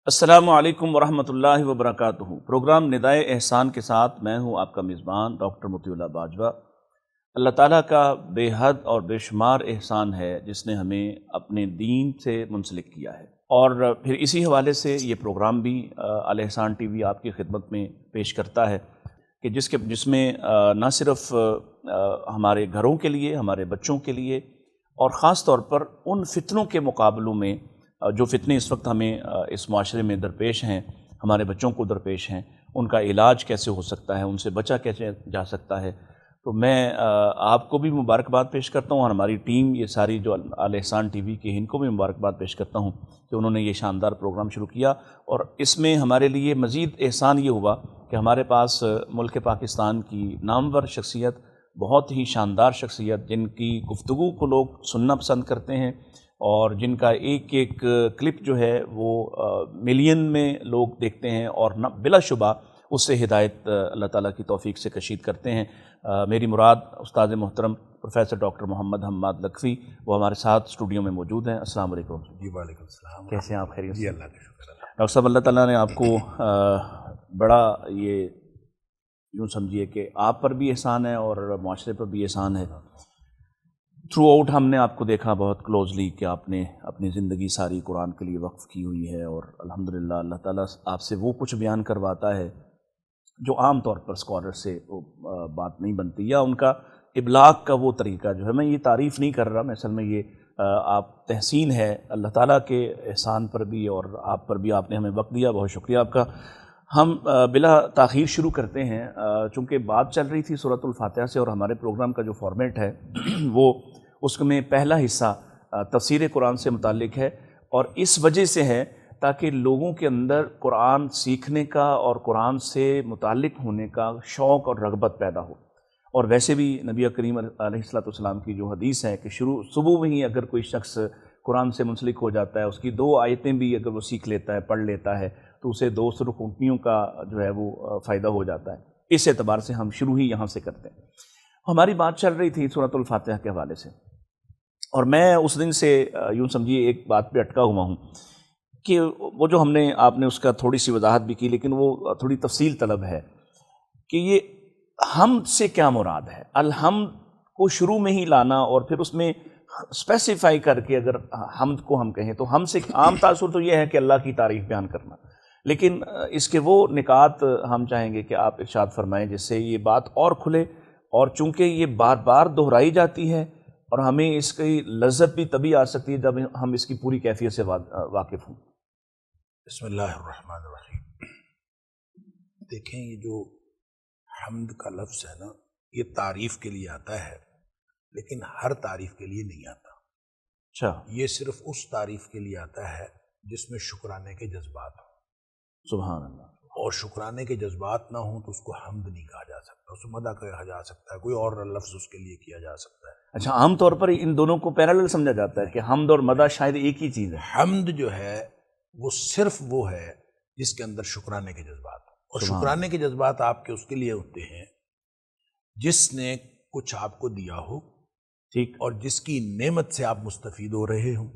السلام علیکم ورحمۃ اللہ وبرکاتہ۔ پروگرام ندائے احسان کے ساتھ میں ہوں آپ کا میزبان ڈاکٹر مطیع اللہ باجوہ۔ اللہ تعالیٰ کا بے حد اور بے شمار احسان ہے جس نے ہمیں اپنے دین سے منسلک کیا ہے، اور پھر اسی حوالے سے یہ پروگرام بھی الاحسان ٹی وی آپ کی خدمت میں پیش کرتا ہے کہ جس میں نہ صرف ہمارے گھروں کے لیے، ہمارے بچوں کے لیے، اور خاص طور پر ان فتنوں کے مقابلوں میں جو فتنے اس وقت ہمیں اس معاشرے میں درپیش ہیں، ہمارے بچوں کو درپیش ہیں، ان کا علاج کیسے ہو سکتا ہے، ان سے بچا کیسے جا سکتا ہے۔ تو میں آپ کو بھی مبارکباد پیش کرتا ہوں، اور ہماری ٹیم یہ ساری جو الاحسان ٹی وی کی، ان کو بھی مبارکباد پیش کرتا ہوں کہ انہوں نے یہ شاندار پروگرام شروع کیا، اور اس میں ہمارے لیے مزید احسان یہ ہوا کہ ہمارے پاس ملک پاکستان کی نامور شخصیت، بہت ہی شاندار شخصیت، جن کی گفتگو کو لوگ سننا پسند کرتے ہیں، اور جن کا ایک ایک کلپ جو ہے وہ ملین میں لوگ دیکھتے ہیں، اور بلا شبہ اس سے ہدایت اللہ تعالیٰ کی توفیق سے کشید کرتے ہیں۔ میری مراد استاد محترم پروفیسر ڈاکٹر محمد حماد لکھوی، وہ ہمارے ساتھ اسٹوڈیو میں موجود ہیں۔ السلام علیکم۔ جی وعلیکم السلام۔ کیسے ہیں آپ؟ خیریت سے؟ جی اللہ کا شکر۔ ڈاکٹر صاحب، اللہ تعالیٰ نے آپ کو بڑا یہ یوں سمجھیے کہ آپ پر بھی احسان ہے اور معاشرے پر بھی احسان ہے۔ تھرو آؤٹ ہم نے آپ کو دیکھا بہت کلوزلی کہ آپ نے اپنی زندگی ساری قرآن کے لیے وقف کی ہوئی ہے، اور الحمدللہ اللہ تعالیٰ آپ سے وہ کچھ بیان کرواتا ہے جو عام طور پر اسکالر سے بات نہیں بنتی، یا ان کا ابلاغ کا وہ طریقہ جو ہے۔ میں یہ تعریف نہیں کر رہا، میں اصل میں یہ آپ تحسین ہے اللہ تعالیٰ کے احسان پر بھی، اور آپ پر بھی آپ نے ہمیں وقت دیا، بہت شکریہ آپ کا۔ ہم بلا تاخیر شروع کرتے ہیں، چونکہ بات چل رہی تھی سورۃ الفاتحہ سے، اور ہمارے پروگرام کا جو فارمیٹ ہے وہ اس میں پہلا حصہ تفسیر قرآن سے متعلق ہے، اور اس وجہ سے ہے تاکہ لوگوں کے اندر قرآن سیکھنے کا اور قرآن سے متعلق ہونے کا شوق اور رغبت پیدا ہو۔ اور ویسے بھی نبی کریم علیہ السلام کی جو حدیث ہے کہ صبح میں ہی اگر کوئی شخص قرآن سے منسلک ہو جاتا ہے، اس کی 2 آیتیں بھی اگر وہ سیکھ لیتا ہے، پڑھ لیتا ہے، تو اسے 2 سرخ اونٹنیوں کا جو ہے وہ فائدہ ہو جاتا ہے۔ اس اعتبار سے ہم شروع ہی یہاں سے کرتے ہیں۔ ہماری بات چل رہی تھی سورۃ الفاتحہ کے حوالے سے، اور میں اس دن سے یوں سمجھیے ایک بات پہ اٹکا ہوا ہوں کہ وہ جو آپ نے اس کا تھوڑی سی وضاحت بھی کی، لیکن وہ تھوڑی تفصیل طلب ہے کہ یہ حمد سے کیا مراد ہے۔ الحمد کو شروع میں ہی لانا، اور پھر اس میں اسپیسیفائی کر کے اگر حمد کو ہم کہیں تو حمد سے عام تاثر تو یہ ہے کہ اللہ کی تعریف بیان کرنا، لیکن اس کے وہ نکات ہم چاہیں گے کہ آپ ارشاد فرمائیں جس سے یہ بات اور کھلے، اور چونکہ یہ بار بار دہرائی جاتی ہے، اور ہمیں اس کی لذت بھی تبھی آ سکتی ہے جب ہم اس کی پوری کیفیت سے واقف ہوں۔ بسم اللہ الرحمن الرحیم۔ دیکھیں، یہ جو حمد کا لفظ ہے نا، یہ تعریف کے لیے آتا ہے، لیکن ہر تعریف کے لیے نہیں آتا۔ اچھا۔ یہ صرف اس تعریف کے لیے آتا ہے جس میں شکرانے کے جذبات ہوں۔ سبحان اللہ۔ اور شکرانے کے جذبات نہ ہوں تو اس کو حمد نہیں کہا جا سکتا، اس کو مدح کہا جا سکتا ہے، کوئی اور لفظ اس کے لیے کیا جا سکتا ہے۔ اچھا، عام طور پر ان دونوں کو پیرالل سمجھا جاتا ہے کہ حمد اور مدح شاید ایک ہی چیز ہے۔ حمد جو ہے وہ صرف وہ ہے جس کے اندر شکرانے کے جذبات ہوں، اور شکرانے کے جذبات آپ کے اس کے لیے ہوتے ہیں جس نے کچھ آپ کو دیا ہو، ٹھیک، اور جس کی نعمت سے آپ مستفید ہو رہے ہوں،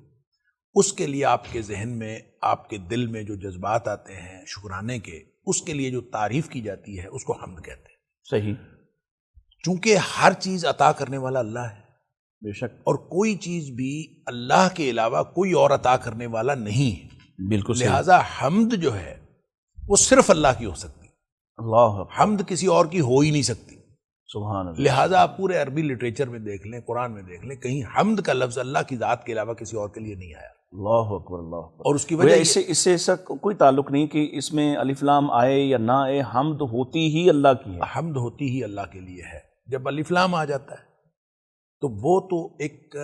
اس کے لیے آپ کے ذہن میں، آپ کے دل میں جو جذبات آتے ہیں شکرانے کے، اس کے لیے جو تعریف کی جاتی ہے اس کو حمد کہتے ہیں۔ صحیح۔ چونکہ ہر چیز عطا کرنے والا اللہ ہے، بے شک، اور کوئی چیز بھی اللہ کے علاوہ کوئی اور عطا کرنے والا نہیں ہے، بالکل صحیح۔ لہٰذا حمد جو ہے وہ صرف اللہ کی ہو سکتی، اللہ، حمد کسی اور کی ہو ہی نہیں سکتی۔ سبحان اللہ۔ لہٰذا آپ پورے عربی لٹریچر میں دیکھ لیں، قرآن میں دیکھ لیں، کہیں حمد کا لفظ اللہ کی ذات کے علاوہ کسی اور کے لیے نہیں آیا۔ اللہ اکبر، اللہ اکبر۔ اور اس کی وجہ اس سے ایسا کوئی تعلق نہیں کہ اس میں الف لام آئے یا نہ آئے، حمد ہوتی ہی اللہ کی ہے۔ حمد ہوتی ہی اللہ کے لیے ہے۔ جب الف لام آ جاتا ہے تو وہ تو ایک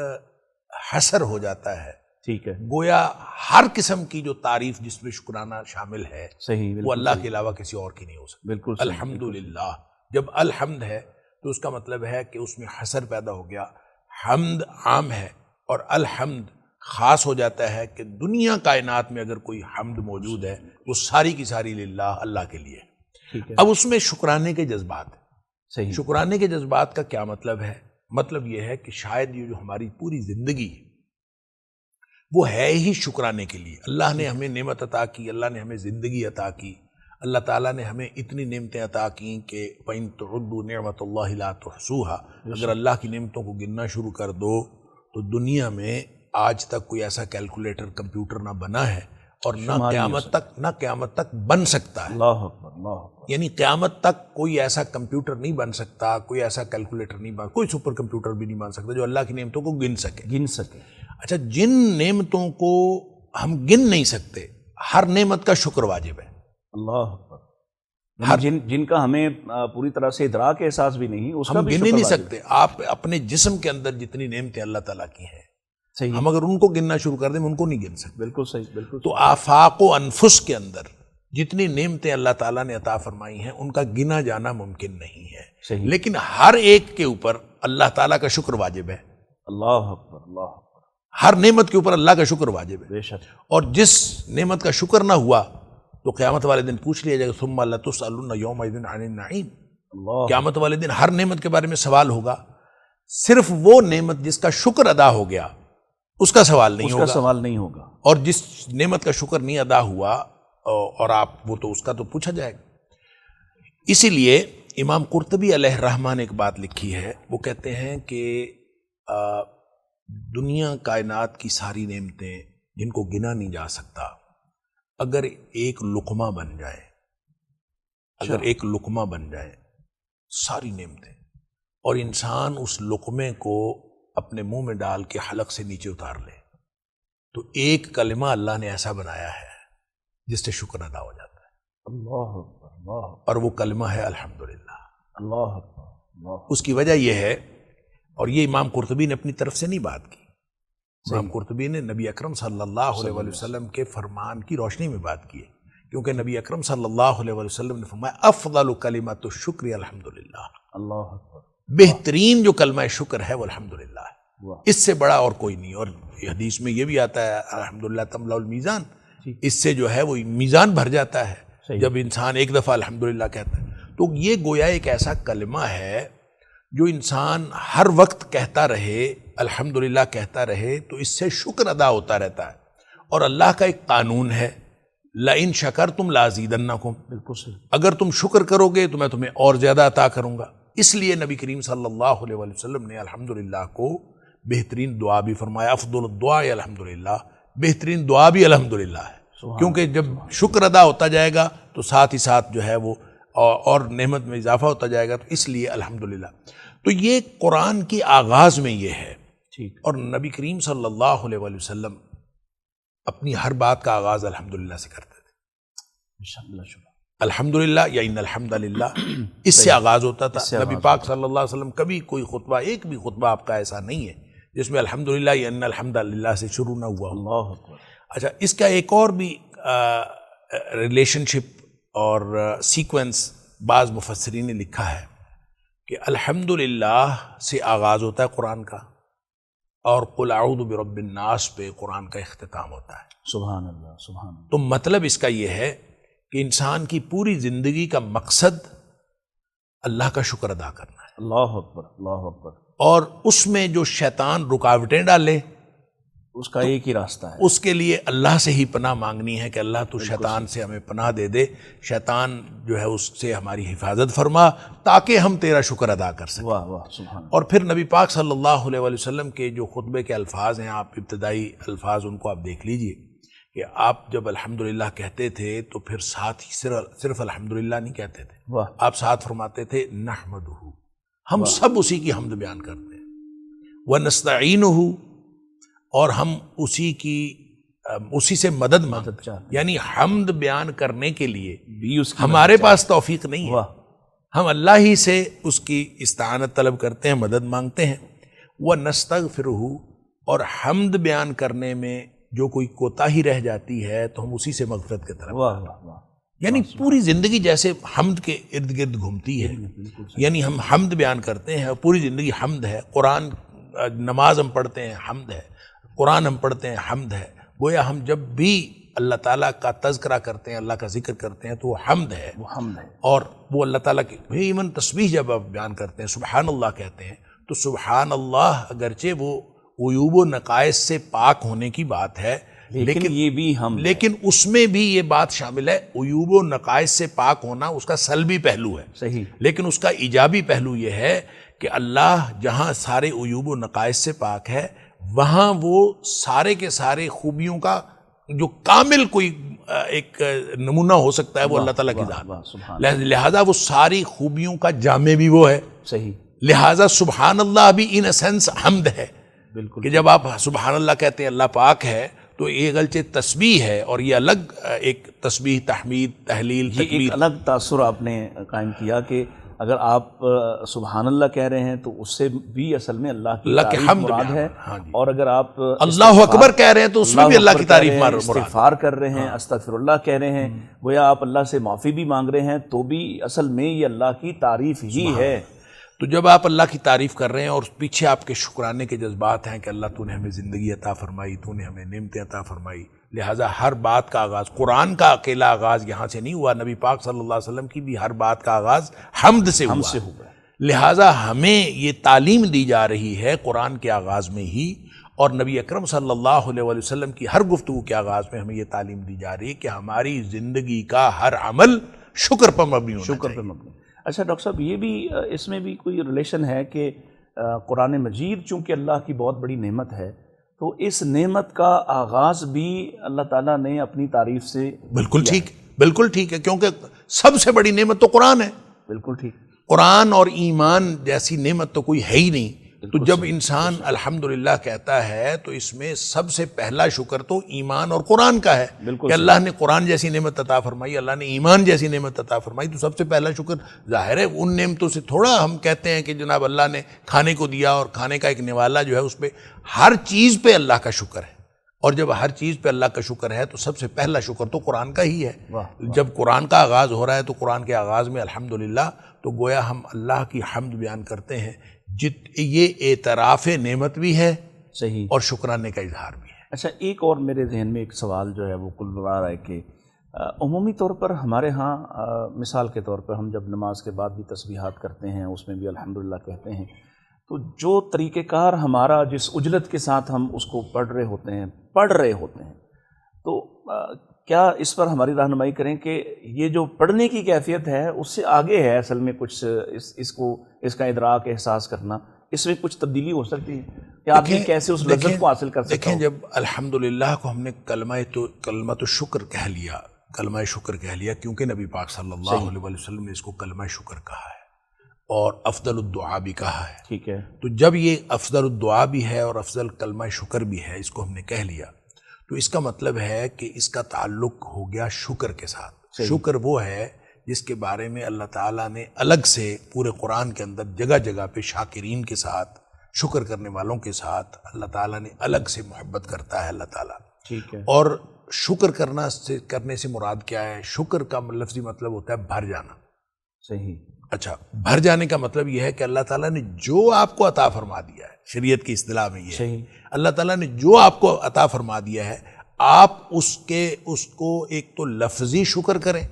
حصر ہو جاتا ہے، ٹھیک ہے، گویا ہر قسم کی جو تعریف جس میں شکرانہ شامل ہے صحیح، وہ اللہ کے علاوہ کسی اور کی نہیں ہو سکتی۔ بالکل صحیح، الحمدللہ، جب الحمد ہے تو اس کا مطلب ہے کہ اس میں حصر پیدا ہو گیا۔ حمد عام ہے اور الحمد خاص ہو جاتا ہے کہ دنیا کائنات میں اگر کوئی حمد موجود ہے وہ ساری کی ساری للہ، اللہ کے لیے۔ ٹھیک ہے، اب اس میں شکرانے کے جذبات، صحیح، شکرانے کے جذبات کا کیا مطلب ہے؟ مطلب یہ ہے کہ شاید یہ جو ہماری پوری زندگی وہ ہے ہی شکرانے کے لیے. اللہ نے ہمیں نعمت عطا کی، اللہ نے ہمیں زندگی عطا کی، اللہ تعالیٰ نے ہمیں اتنی نعمتیں عطا کیں کہ وَإِن تُعُدُّوا نِعْمَةَ اللَّهِ لَا تُحْصُوهَا. اگر اللہ کی نعمتوں کو گننا شروع کر دو تو دنیا میں آج تک کوئی ایسا کیلکولیٹر کمپیوٹر نہ بنا ہے اور نہ قیامت تک بن سکتا ہے. اللہ اکبر، اللہ اکبر. یعنی قیامت تک کوئی ایسا کمپیوٹر نہیں بن سکتا، کوئی ایسا کیلکولیٹر نہیں بن، کوئی سپر کمپیوٹر بھی نہیں بن سکتا جو اللہ کی نعمتوں کو گن سکے. اچھا، جن نعمتوں کو ہم گن نہیں سکتے، ہر نعمت کا شکر واجب ہے. اللہ اکبر. جن کا ہمیں پوری طرح سے ادراک احساس بھی نہیں، اس کا ہم بھی گن شکر ہی نہیں واجب ہے. سکتے. آپ اپنے جسم کے اندر جتنی نعمتیں اللہ تعالیٰ کی ہیں، صحیح. ہم اگر ان کو گننا شروع کر دیں ان کو نہیں گن سکتے. بالکل صحیح، بالکل. تو آفاق و انفس کے اندر جتنی نعمتیں اللہ تعالیٰ نے عطا فرمائی ہیں ان کا گنا جانا ممکن نہیں ہے. صحیح. لیکن ہر ایک کے اوپر اللہ تعالیٰ کا شکر واجب ہے. اللہ اکبر، اللہ اکبر. ہر نعمت کے اوپر اللہ کا شکر واجب ہے. بے شک. اور جس نعمت کا شکر نہ ہوا تو قیامت والے دن پوچھ لیا جائے گا ثم لتسألن یومئذ عن النعیم. اللہ. قیامت والے دن ہر نعمت کے بارے میں سوال ہوگا. صرف وہ نعمت جس کا شکر ادا ہو گیا اس کا سوال نہیں اس ہوگا. کا سوال نہیں ہوگا. اور جس نعمت کا شکر نہیں ادا ہوا اور آپ وہ تو اس کا تو پوچھا جائے گا. اسی لیے امام قرطبی علیہ الرحمہ نے ایک بات لکھی ہے. وہ کہتے ہیں کہ دنیا کائنات کی ساری نعمتیں جن کو گنا نہیں جا سکتا، اگر ایک لقمہ بن جائے، اگر ایک لقمہ بن جائے ساری نعمتیں، اور انسان اس لقمے کو اپنے منہ میں ڈال کے حلق سے نیچے اتار لے، تو ایک کلمہ اللہ نے ایسا بنایا ہے جس سے شکر ادا ہو جاتا ہے. اللہ اکبر، اللہ اکبر. اور وہ کلمہ ہے الحمدللہ. اللہ اکبر، اللہ اکبر. اس کی وجہ یہ ہے، اور یہ امام قرطبی نے اپنی طرف سے نہیں بات کی، امام قرطبی نے نبی اکرم صلی اللہ علیہ وسلم کے فرمان کی روشنی میں بات کی ہے. کیونکہ نبی اکرم صلی اللہ علیہ وسلم نے فرمایا افضل کلمۃ الشکر الحمدللہ. اللہ اکبر. بہترین جو کلمہ شکر ہے وہ الحمدللہ ہے. اس سے بڑا اور کوئی نہیں. اور حدیث میں یہ بھی آتا ہے الحمدللہ تملأ المیزان، اس سے جو ہے وہ میزان بھر جاتا ہے جب انسان ایک دفعہ الحمدللہ کہتا ہے. تو یہ گویا ایک ایسا کلمہ ہے جو انسان ہر وقت کہتا رہے، الحمدللہ کہتا رہے، تو اس سے شکر ادا ہوتا رہتا ہے. اور اللہ کا ایک قانون ہے لَإِن شَكَرْتُمْ لَأَزِيدَنَّكُمْ. بالکل صحیح. اگر تم شکر کرو گے تو میں تمہیں اور زیادہ عطا کروں گا. اس لیے نبی کریم صلی اللہ علیہ وسلم نے الحمدللہ کو بہترین دعا بھی فرمایا. افضل الدعاء الحمدللہ، بہترین دعا بھی الحمدللہ ہے. کیونکہ جب شکر ادا ہوتا جائے گا تو ساتھ ہی ساتھ جو ہے وہ اور نعمت میں اضافہ ہوتا جائے گا. تو اس لیے الحمدللہ. تو یہ قرآن کی آغاز میں یہ ہے. اور نبی کریم صلی اللہ علیہ وسلم اپنی ہر بات کا آغاز الحمدللہ سے کرتے تھے. الحمدللہ یا ان الحمدللہ اس سے آغاز ہوتا تھا. نبی پاک صلی اللہ علیہ وسلم کبھی کوئی خطبہ، ایک بھی خطبہ آپ کا ایسا نہیں ہے جس میں الحمدللہ یا ان الحمدللہ سے شروع نہ ہوا. اللہ اکبر. اچھا، اس کا ایک اور بھی ریلیشن شپ اور سیکوینس بعض مفسرین نے لکھا ہے کہ الحمدللہ سے آغاز ہوتا ہے قرآن کا، اور قل اعوذ برب الناس پہ قرآن کا اختتام ہوتا ہے. سبحان اللہ، سبحان اللہ. تو مطلب اس کا یہ ہے کہ انسان کی پوری زندگی کا مقصد اللہ کا شکر ادا کرنا ہے. اللہ اکبر، اللہ اکبر. اور اس میں جو شیطان رکاوٹیں ڈالے اس کا ایک ہی راستہ ہے، اس کے لیے اللہ سے ہی پناہ مانگنی ہے کہ اللہ تو شیطان سے ہمیں پناہ دے دے، شیطان جو ہے اس سے ہماری حفاظت فرما تاکہ ہم تیرا شکر ادا کر سکیں. واہ واہ، سبحان اللہ. اور پھر نبی پاک صلی اللہ علیہ وسلم کے جو خطبے کے الفاظ ہیں، آپ ابتدائی الفاظ ان کو آپ دیکھ لیجئے کہ آپ جب الحمدللہ کہتے تھے تو پھر ساتھ ہی صرف الحمدللہ نہیں کہتے تھے. واہ. آپ ساتھ فرماتے تھے نحمدہ، ہم سب اسی کی حمد بیان کرتے ہیں، ونستعینہ، اور ہم اسی سے مدد مانگتے ہیں. یعنی حمد بیان کرنے کے لیے بھی اس کی ہمارے پاس توفیق نہیں ہے، واہ. ہم اللہ ہی سے اس کی استعانت طلب کرتے ہیں، مدد مانگتے ہیں. وَنَسْتَغْفِرُهُ، اور حمد بیان کرنے میں جو کوئی کوتاہی رہ جاتی ہے تو ہم اسی سے مغفرت کی طرف. واہ واہ واہ. یعنی پوری زندگی جیسے حمد کے ارد گرد گھومتی ہے. یعنی ہم حمد بیان کرتے ہیں، پوری زندگی حمد ہے. قرآن، نماز ہم پڑھتے ہیں، حمد ہے. قرآن ہم پڑھتے ہیں، حمد ہے. گویا ہم جب بھی اللہ تعالیٰ کا تذکرہ کرتے ہیں، اللہ کا ذکر کرتے ہیں تو وہ حمد ہے. وہ حمد ہے. اور وہ اللہ تعالیٰ کی ایون تسبیح جب آپ بیان کرتے ہیں، سبحان اللہ کہتے ہیں، تو سبحان اللہ اگرچہ وہ عیوب و نقائص سے پاک ہونے کی بات ہے، لیکن یہ بھی لیکن اس میں بھی یہ بات شامل ہے، عیوب و نقائص سے پاک ہونا اس کا سلبی پہلو ہے، صحیح، لیکن اس کا ایجابی پہلو یہ ہے کہ اللہ جہاں سارے عیوب و نقائص سے پاک ہے، وہاں وہ سارے کے سارے خوبیوں کا جو کامل کوئی ایک نمونہ ہو سکتا ہے وہ اللہ تعالیٰ کی ذات، لہذا وہ ساری خوبیوں کا جامع بھی وہ ہے، صحیح، لہذا سبحان اللہ بھی ان سینس حمد ہے، بالکل، کہ جب آپ سبحان اللہ کہتے ہیں اللہ پاک ہے تو یہ اگرچہ تسبیح ہے، اور یہ الگ ایک تسبیح، تحمید، تحلیل، یہ ایک الگ تاثر آپ نے قائم کیا کہ اگر آپ سبحان اللہ کہہ رہے ہیں تو اس سے بھی اصل میں اللہ کی تعریف مراد ہے، اور اگر آپ اللہ اکبر کہہ رہے ہیں تو اس میں بھی اللہ کی تعریف مراد ہے، استغفار کر رہے ہیں، استغفر اللہ کہہ رہے ہیں، گویا آپ اللہ سے معافی بھی مانگ رہے ہیں، تو بھی اصل میں یہ اللہ کی تعریف ہی ہے۔ تو جب آپ اللہ کی تعریف کر رہے ہیں اور پیچھے آپ کے شکرانے کے جذبات ہیں کہ اللہ تو نے ہمیں زندگی عطا فرمائی، تو نے ہمیں نعمتیں عطا فرمائی، لہٰذا ہر بات کا آغاز، قرآن کا اکیلا آغاز یہاں سے نہیں ہوا، نبی پاک صلی اللہ علیہ وسلم کی بھی ہر بات کا آغاز حمد سے ہوا، لہٰذا ہمیں یہ تعلیم دی جا رہی ہے قرآن کے آغاز میں ہی، اور نبی اکرم صلی اللہ علیہ وسلم کی ہر گفتگو کے آغاز میں ہمیں یہ تعلیم دی جا رہی ہے کہ ہماری زندگی کا ہر عمل شکر پر مبنی ہونا چاہیے۔ شکر پر مبنی۔ اچھا ڈاکٹر صاحب، یہ بھی اس میں بھی کوئی ریلیشن ہے کہ قرآن مجید چونکہ اللہ کی بہت بڑی نعمت ہے، تو اس نعمت کا آغاز بھی اللہ تعالیٰ نے اپنی تعریف سے بالکل ٹھیک، بالکل ٹھیک ہے، کیونکہ سب سے بڑی نعمت تو قرآن ہے، بالکل ٹھیک، قرآن اور ایمان جیسی نعمت تو کوئی ہے ہی نہیں۔ تو جب انسان الحمدللہ کہتا ہے تو اس میں سب سے پہلا شکر تو ایمان اور قرآن کا ہے کہ اللہ نے قرآن جیسی نعمت عطا فرمائی، اللہ نے ایمان جیسی نعمت عطا فرمائی، تو سب سے پہلا شکر ظاہر ہے ان نعمتوں سے تھوڑا ہم کہتے ہیں کہ جناب اللہ نے کھانے کو دیا اور کھانے کا ایک نوالا جو ہے اس پہ، ہر چیز پہ اللہ کا شکر ہے، اور جب ہر چیز پہ اللہ کا شکر ہے تو سب سے پہلا شکر تو قرآن کا ہی ہے۔ جب قرآن کا آغاز ہو رہا ہے تو قرآن کے آغاز میں الحمدللہ، تو گویا ہم اللہ کی حمد بیان کرتے ہیں، یہ اعتراف نعمت بھی ہے، صحیح، اور شکرانے کا اظہار بھی ہے۔ اچھا، ایک اور میرے ذہن میں ایک سوال جو ہے وہ کل آ رہا ہے کہ عمومی طور پر ہمارے ہاں مثال کے طور پر ہم جب نماز کے بعد بھی تسبیحات کرتے ہیں، اس میں بھی الحمدللہ کہتے ہیں، تو جو طریقہ کار ہمارا جس اجلت کے ساتھ ہم اس کو پڑھ رہے ہوتے ہیں تو کیا اس پر ہماری رہنمائی کریں کہ یہ جو پڑھنے کی کیفیت ہے اس سے آگے ہے اصل میں کچھ اس کا ادراک، احساس کرنا، اس میں کچھ تبدیلی ہو سکتی ہے کہ آپ کیسے اس لذت کو حاصل کر سکتے ہیں؟ دیکھیں، جب الحمدللہ کو ہم نے کلمہ شکر کہہ لیا، کلمہ شکر کہہ لیا، کیونکہ نبی پاک صلی اللہ علیہ وسلم نے اس کو کلمہ شکر کہا ہے اور افضل الدعا بھی کہا ہے، ٹھیک ہے، تو جب یہ افضل الدعا بھی ہے اور افضل کلمہ شکر بھی ہے، اس کو ہم نے کہہ لیا، تو اس کا مطلب ہے کہ اس کا تعلق ہو گیا شکر کے ساتھ۔ شکر وہ ہے جس کے بارے میں اللہ تعالیٰ نے الگ سے پورے قرآن کے اندر جگہ جگہ پہ شاکرین کے ساتھ، شکر کرنے والوں کے ساتھ اللہ تعالیٰ نے الگ سے محبت کرتا ہے اللہ تعالیٰ، ٹھیک ہے، اور شکر کرنے سے مراد کیا ہے؟ شکر کا لفظی مطلب ہوتا ہے بھر جانا، صحیح، اچھا، بھر جانے کا مطلب یہ ہے کہ اللہ تعالیٰ نے جو آپ کو عطا فرما دیا ہے، شریعت کی اصطلاح میں یہ ہے، اللہ تعالیٰ نے جو آپ کو عطا فرما دیا ہے، آپ اس کو ایک تو لفظی شکر کریں،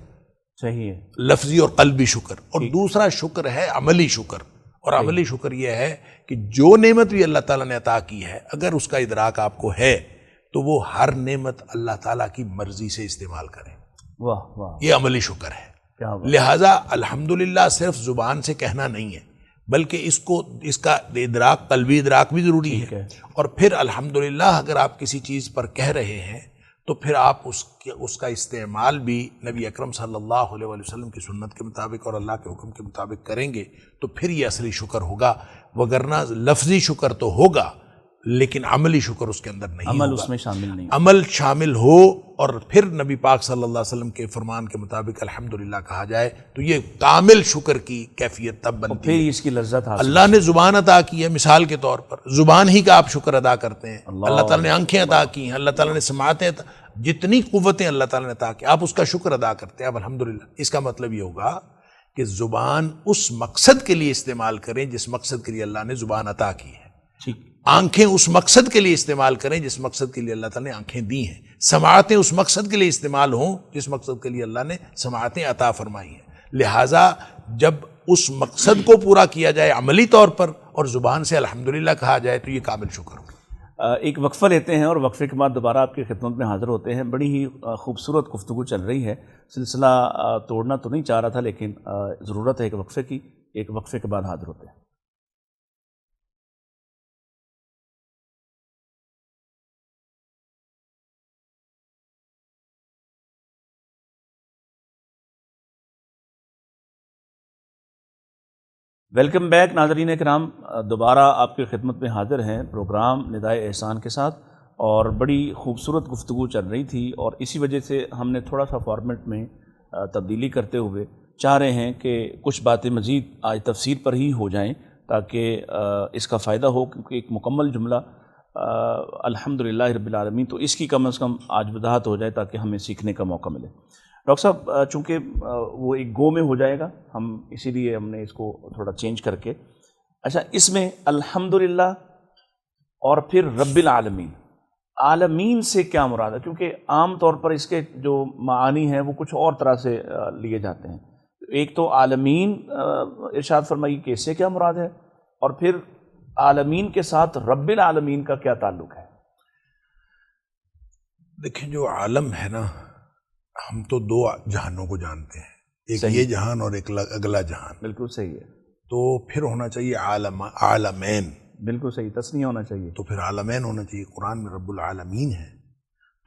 صحیح ہے، لفظی اور قلبی شکر، اور دوسرا شکر ہے عملی شکر، اور عملی شکر یہ ہے کہ جو نعمت بھی اللہ تعالیٰ نے عطا کی ہے، اگر اس کا ادراک آپ کو ہے تو وہ ہر نعمت اللہ تعالیٰ کی مرضی سے استعمال کریں، واہ واہ، یہ عملی شکر ہے۔ لہٰذا الحمدللہ صرف زبان سے کہنا نہیں ہے، بلکہ اس کا ادراک، قلبی ادراک بھی ضروری ہے، اور پھر الحمدللہ اگر آپ کسی چیز پر کہہ رہے ہیں تو پھر آپ اس کا استعمال بھی نبی اکرم صلی اللہ علیہ وسلم کی سنت کے مطابق اور اللہ کے حکم کے مطابق کریں گے تو پھر یہ اصلی شکر ہوگا، وگرنہ لفظی شکر تو ہوگا لیکن عملی شکر اس کے اندر نہیں ہوگا، عمل اس میں شامل نہیں، عمل شامل ہو اور پھر نبی پاک صلی اللہ علیہ وسلم کے فرمان کے مطابق الحمدللہ کہا جائے تو یہ کامل شکر کی کیفیت تب بنتی ہے، پھر اس کی لذت حاصل۔ اللہ نے زبان عطا کی ہے، مثال کے طور پر زبان ہی کا آپ شکر ادا کرتے ہیں، اللہ تعالیٰ نے آنکھیں عطا کی ہیں، اللہ تعالیٰ نے سماعتیں، جتنی قوتیں اللہ تعالیٰ نے عطا کی آپ اس کا شکر ادا کرتے ہیں، اب الحمدللہ۔ اس کا مطلب یہ ہوگا کہ زبان اس مقصد کے لیے استعمال کریں جس مقصد کے لیے اللہ نے زبان عطا کی ہے، ٹھیک، آنکھیں اس مقصد کے لیے استعمال کریں جس مقصد کے لیے اللہ تعالیٰ نے آنکھیں دی ہیں، سماعتیں اس مقصد کے لیے استعمال ہوں جس مقصد کے لیے اللہ نے سماعتیں عطا فرمائی ہیں۔ لہٰذا جب اس مقصد کو پورا کیا جائے عملی طور پر اور زبان سے الحمدللہ کہا جائے تو یہ کامل شکر ہو۔ ایک وقفہ لیتے ہیں اور وقفے کے بعد دوبارہ آپ کی خدمت میں حاضر ہوتے ہیں. بڑی ہی خوبصورت گفتگو چل رہی ہے. سلسلہ توڑنا تو نہیں چاہ رہا تھا لیکن ضرورت ہے ایک وقفے کی. ایک وقفے کے بعد حاضر ہوتے ہیں. ویلکم بیک ناظرین اکرام. دوبارہ آپ کی خدمت میں حاضر ہیں پروگرام ندائے احسان کے ساتھ. اور بڑی خوبصورت گفتگو چل رہی تھی اور اسی وجہ سے ہم نے تھوڑا سا فارمیٹ میں تبدیلی کرتے ہوئے چاہ رہے ہیں کہ کچھ باتیں مزید آج تفسیر پر ہی ہو جائیں تاکہ اس کا فائدہ ہو، کیونکہ ایک مکمل جملہ الحمدللہ رب العالمین تو اس کی کم از کم آج وضاحت ہو جائے تاکہ ہمیں سیکھنے کا موقع ملے. ڈاکٹر صاحب چونکہ وہ ایک گو میں ہو جائے گا، ہم اسی لیے ہم نے اس کو تھوڑا چینج کر کے اچھا اس میں الحمدللہ اور پھر رب العالمین، عالمین سے کیا مراد ہے؟ کیونکہ عام طور پر اس کے جو معانی ہیں وہ کچھ اور طرح سے لیے جاتے ہیں. ایک تو عالمین ارشاد فرمائیے کہ اس سے کیا مراد ہے، اور پھر عالمین کے ساتھ رب العالمین کا کیا تعلق ہے؟ دیکھیں جو عالم ہے نا، ہم تو دو جہانوں کو جانتے ہیں، ایک صحیح. یہ جہان اور ایک اگلا جہان. بالکل صحیح ہے. تو پھر ہونا چاہیے عالمین. بالکل صحیح، تسنیہ ہونا چاہیے. تو پھر عالمین ہونا چاہیے. قرآن میں رب العالمین ہے.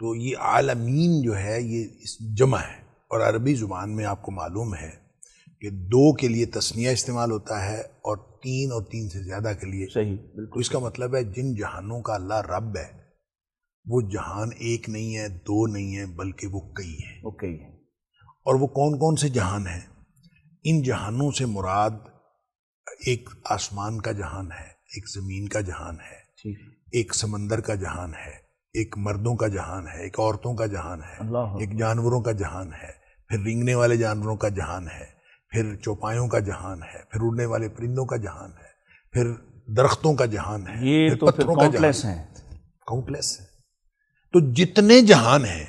تو یہ عالمین جو ہے یہ جمع ہے، اور عربی زبان میں آپ کو معلوم ہے کہ دو کے لیے تسنیہ استعمال ہوتا ہے اور تین سے زیادہ کے لیے. صحیح تو بالکل. اس کا مطلب ہے جن جہانوں کا اللہ رب ہے وہ جہان ایک نہیں ہے، دو نہیں ہے، بلکہ وہ کئی ہیں. اوکے. اور وہ کون کون سے جہان ہیں؟ ان جہانوں سے مراد ایک آسمان کا جہان ہے، ایک زمین کا جہان ہے، ٹھیک. ایک سمندر کا جہان ہے، ایک مردوں کا جہان ہے، ایک عورتوں کا جہان ہے، اللہ. ایک جانوروں کا جہان ہے، پھر رینگنے والے جانوروں کا جہان ہے، پھر چوپایوں کا جہان ہے، پھر اڑنے والے پرندوں کا جہان ہے، پھر درختوں کا جہان ہے، یہ پھر تو پتھروں کا کاؤنٹلیس جہان ہیں. کاؤنٹلیس ہے. تو جتنے جہان ہیں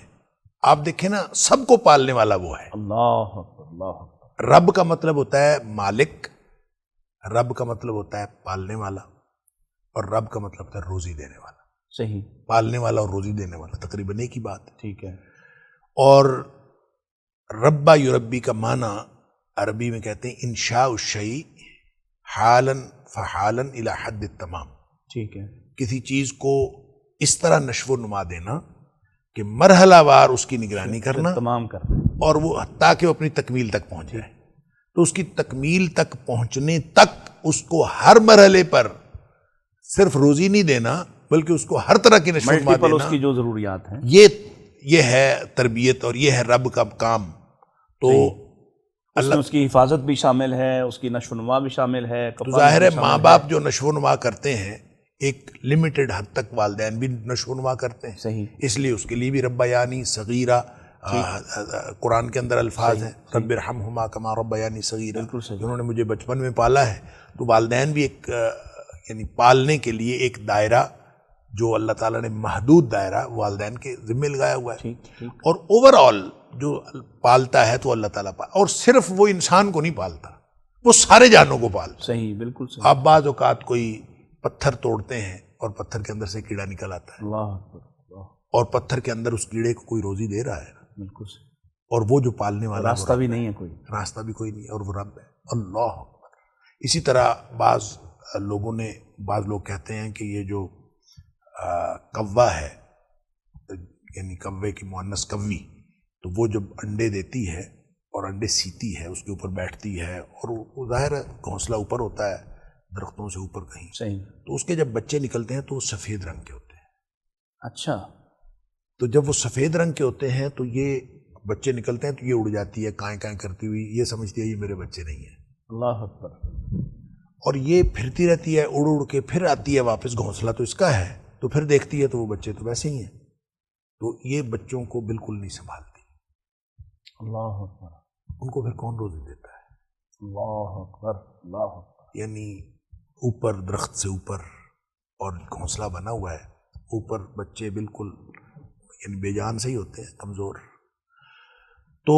آپ دیکھیں نا، سب کو پالنے والا وہ ہے. اللہ اکبر. اللہ اکبر. رب کا مطلب ہوتا ہے مالک، رب کا مطلب ہوتا ہے پالنے والا، اور رب کا مطلب ہوتا ہے روزی دینے والا. صحیح. پالنے والا اور روزی دینے والا تقریباً ایک ہی بات ہے. ٹھیک ہے. اور ربا یربی کا معنی عربی میں کہتے ہیں انشاء الشیء حالاً فحالاً الی حد التمام. ٹھیک ہے. کسی چیز کو اس طرح نشو و نما دینا کہ مرحلہ وار اس کی نگرانی کرنا تمام کرنا، اور وہ تاکہ وہ اپنی تکمیل تک پہنچ جائے. تو اس کی تکمیل تک پہنچنے تک اس کو ہر مرحلے پر صرف روزی نہیں دینا بلکہ اس کو ہر طرح کی نشو و نما ملٹیپل دینا. اس کی جو ضروریات ہیں، یہ ہے تربیت اور یہ ہے رب کا کام. تو اس میں اس کی حفاظت بھی شامل ہے، اس کی نشو و نما بھی شامل ہے. تو ظاہر ہے ماں باپ جو نشو و نما کرتے ہیں ایک لمیٹڈ حد تک والدین بھی نشو و نما کرتے ہیں. صحیح. اس لیے اس کے لیے بھی ربیانی صغیرہ قرآن کے اندر الفاظ ہیں، رب ارحمہما کما ربیانی صغیرہ. بالکل صحیح. جنہوں نے مجھے بچپن میں پالا ہے. تو والدین بھی ایک یعنی پالنے کے لیے ایک دائرہ جو اللہ تعالیٰ نے محدود دائرہ والدین کے ذمہ لگایا ہوا ہے. اور اوور آل جو پالتا ہے تو اللہ تعالیٰ اور صرف وہ انسان کو نہیں پالتا، وہ سارے جانوں کو پالتا. صحیح بالکل صحیح. آپ بعض اوقات کوئی پتھر توڑتے ہیں اور پتھر کے اندر سے کیڑا نکل آتا ہے، اللہ اکبر. اللہ. اور پتھر کے اندر اس کیڑے کو کوئی روزی دے رہا ہے، بالکل صحیح. اور وہ جو پالنے والا راستہ بھی نہیں ہے کوئی، راستہ بھی کوئی نہیں ہے، اور وہ رب ہے. اللہ اکبر. اسی طرح بعض لوگ کہتے ہیں کہ یہ جو کوا ہے، یعنی کوے کی مؤنث کوی، تو وہ جب انڈے دیتی ہے اور انڈے سیتی ہے، اس کے اوپر بیٹھتی ہے، اور وہ ظاہر ہے گھونسلہ اوپر ہوتا ہے درختوں سے اوپر کہیں. صحیح. تو اس کے جب بچے نکلتے ہیں تو وہ سفید رنگ کے ہوتے ہیں. اچھا. تو جب وہ سفید رنگ کے ہوتے ہیں تو یہ بچے نکلتے ہیں تو یہ اڑ جاتی ہے کائیں کائیں کرتی ہوئی، یہ سمجھتی ہے یہ میرے بچے نہیں ہیں. اللہ اکبر. اور یہ پھرتی رہتی ہے اڑ اڑ کے، پھر آتی ہے واپس، گھونسلہ تو اس کا ہے، تو پھر دیکھتی ہے تو وہ بچے تو ویسے ہی ہیں. تو یہ بچوں کو بالکل نہیں سنبھالتی. اللہ اکبر. ان کو پھر کون روزی دیتا ہے؟ اللہ اکبر. اللہ اکبر. یعنی اوپر درخت سے اوپر اور گھونسلہ بنا ہوا ہے، اوپر بچے بالکل یعنی بے جان سے ہی ہوتے ہیں، کمزور. تو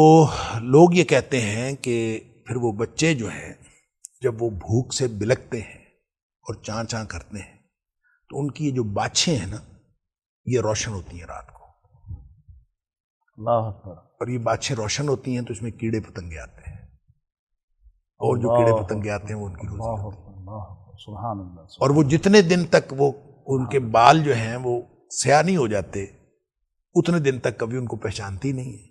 لوگ یہ کہتے ہیں کہ پھر وہ بچے جو ہیں جب وہ بھوک سے بلکتے ہیں اور چاں چاں کرتے ہیں تو ان کی یہ جو باچھیں ہیں نا یہ روشن ہوتی ہیں رات کو، اللہ اکبر، اور یہ باچھیں روشن ہوتی ہیں تو اس میں کیڑے پتنگے آتے ہیں، اور جو کیڑے پتنگے آتے ہیں وہ ان کی روزی ہوتی ہے۔ سبحان اللہ۔ اور وہ جتنے دن تک وہ ان کے بال جو ہیں وہ سیاہ نہیں ہو جاتے اتنے دن تک کبھی ان کو پہچانتی نہیں ہے۔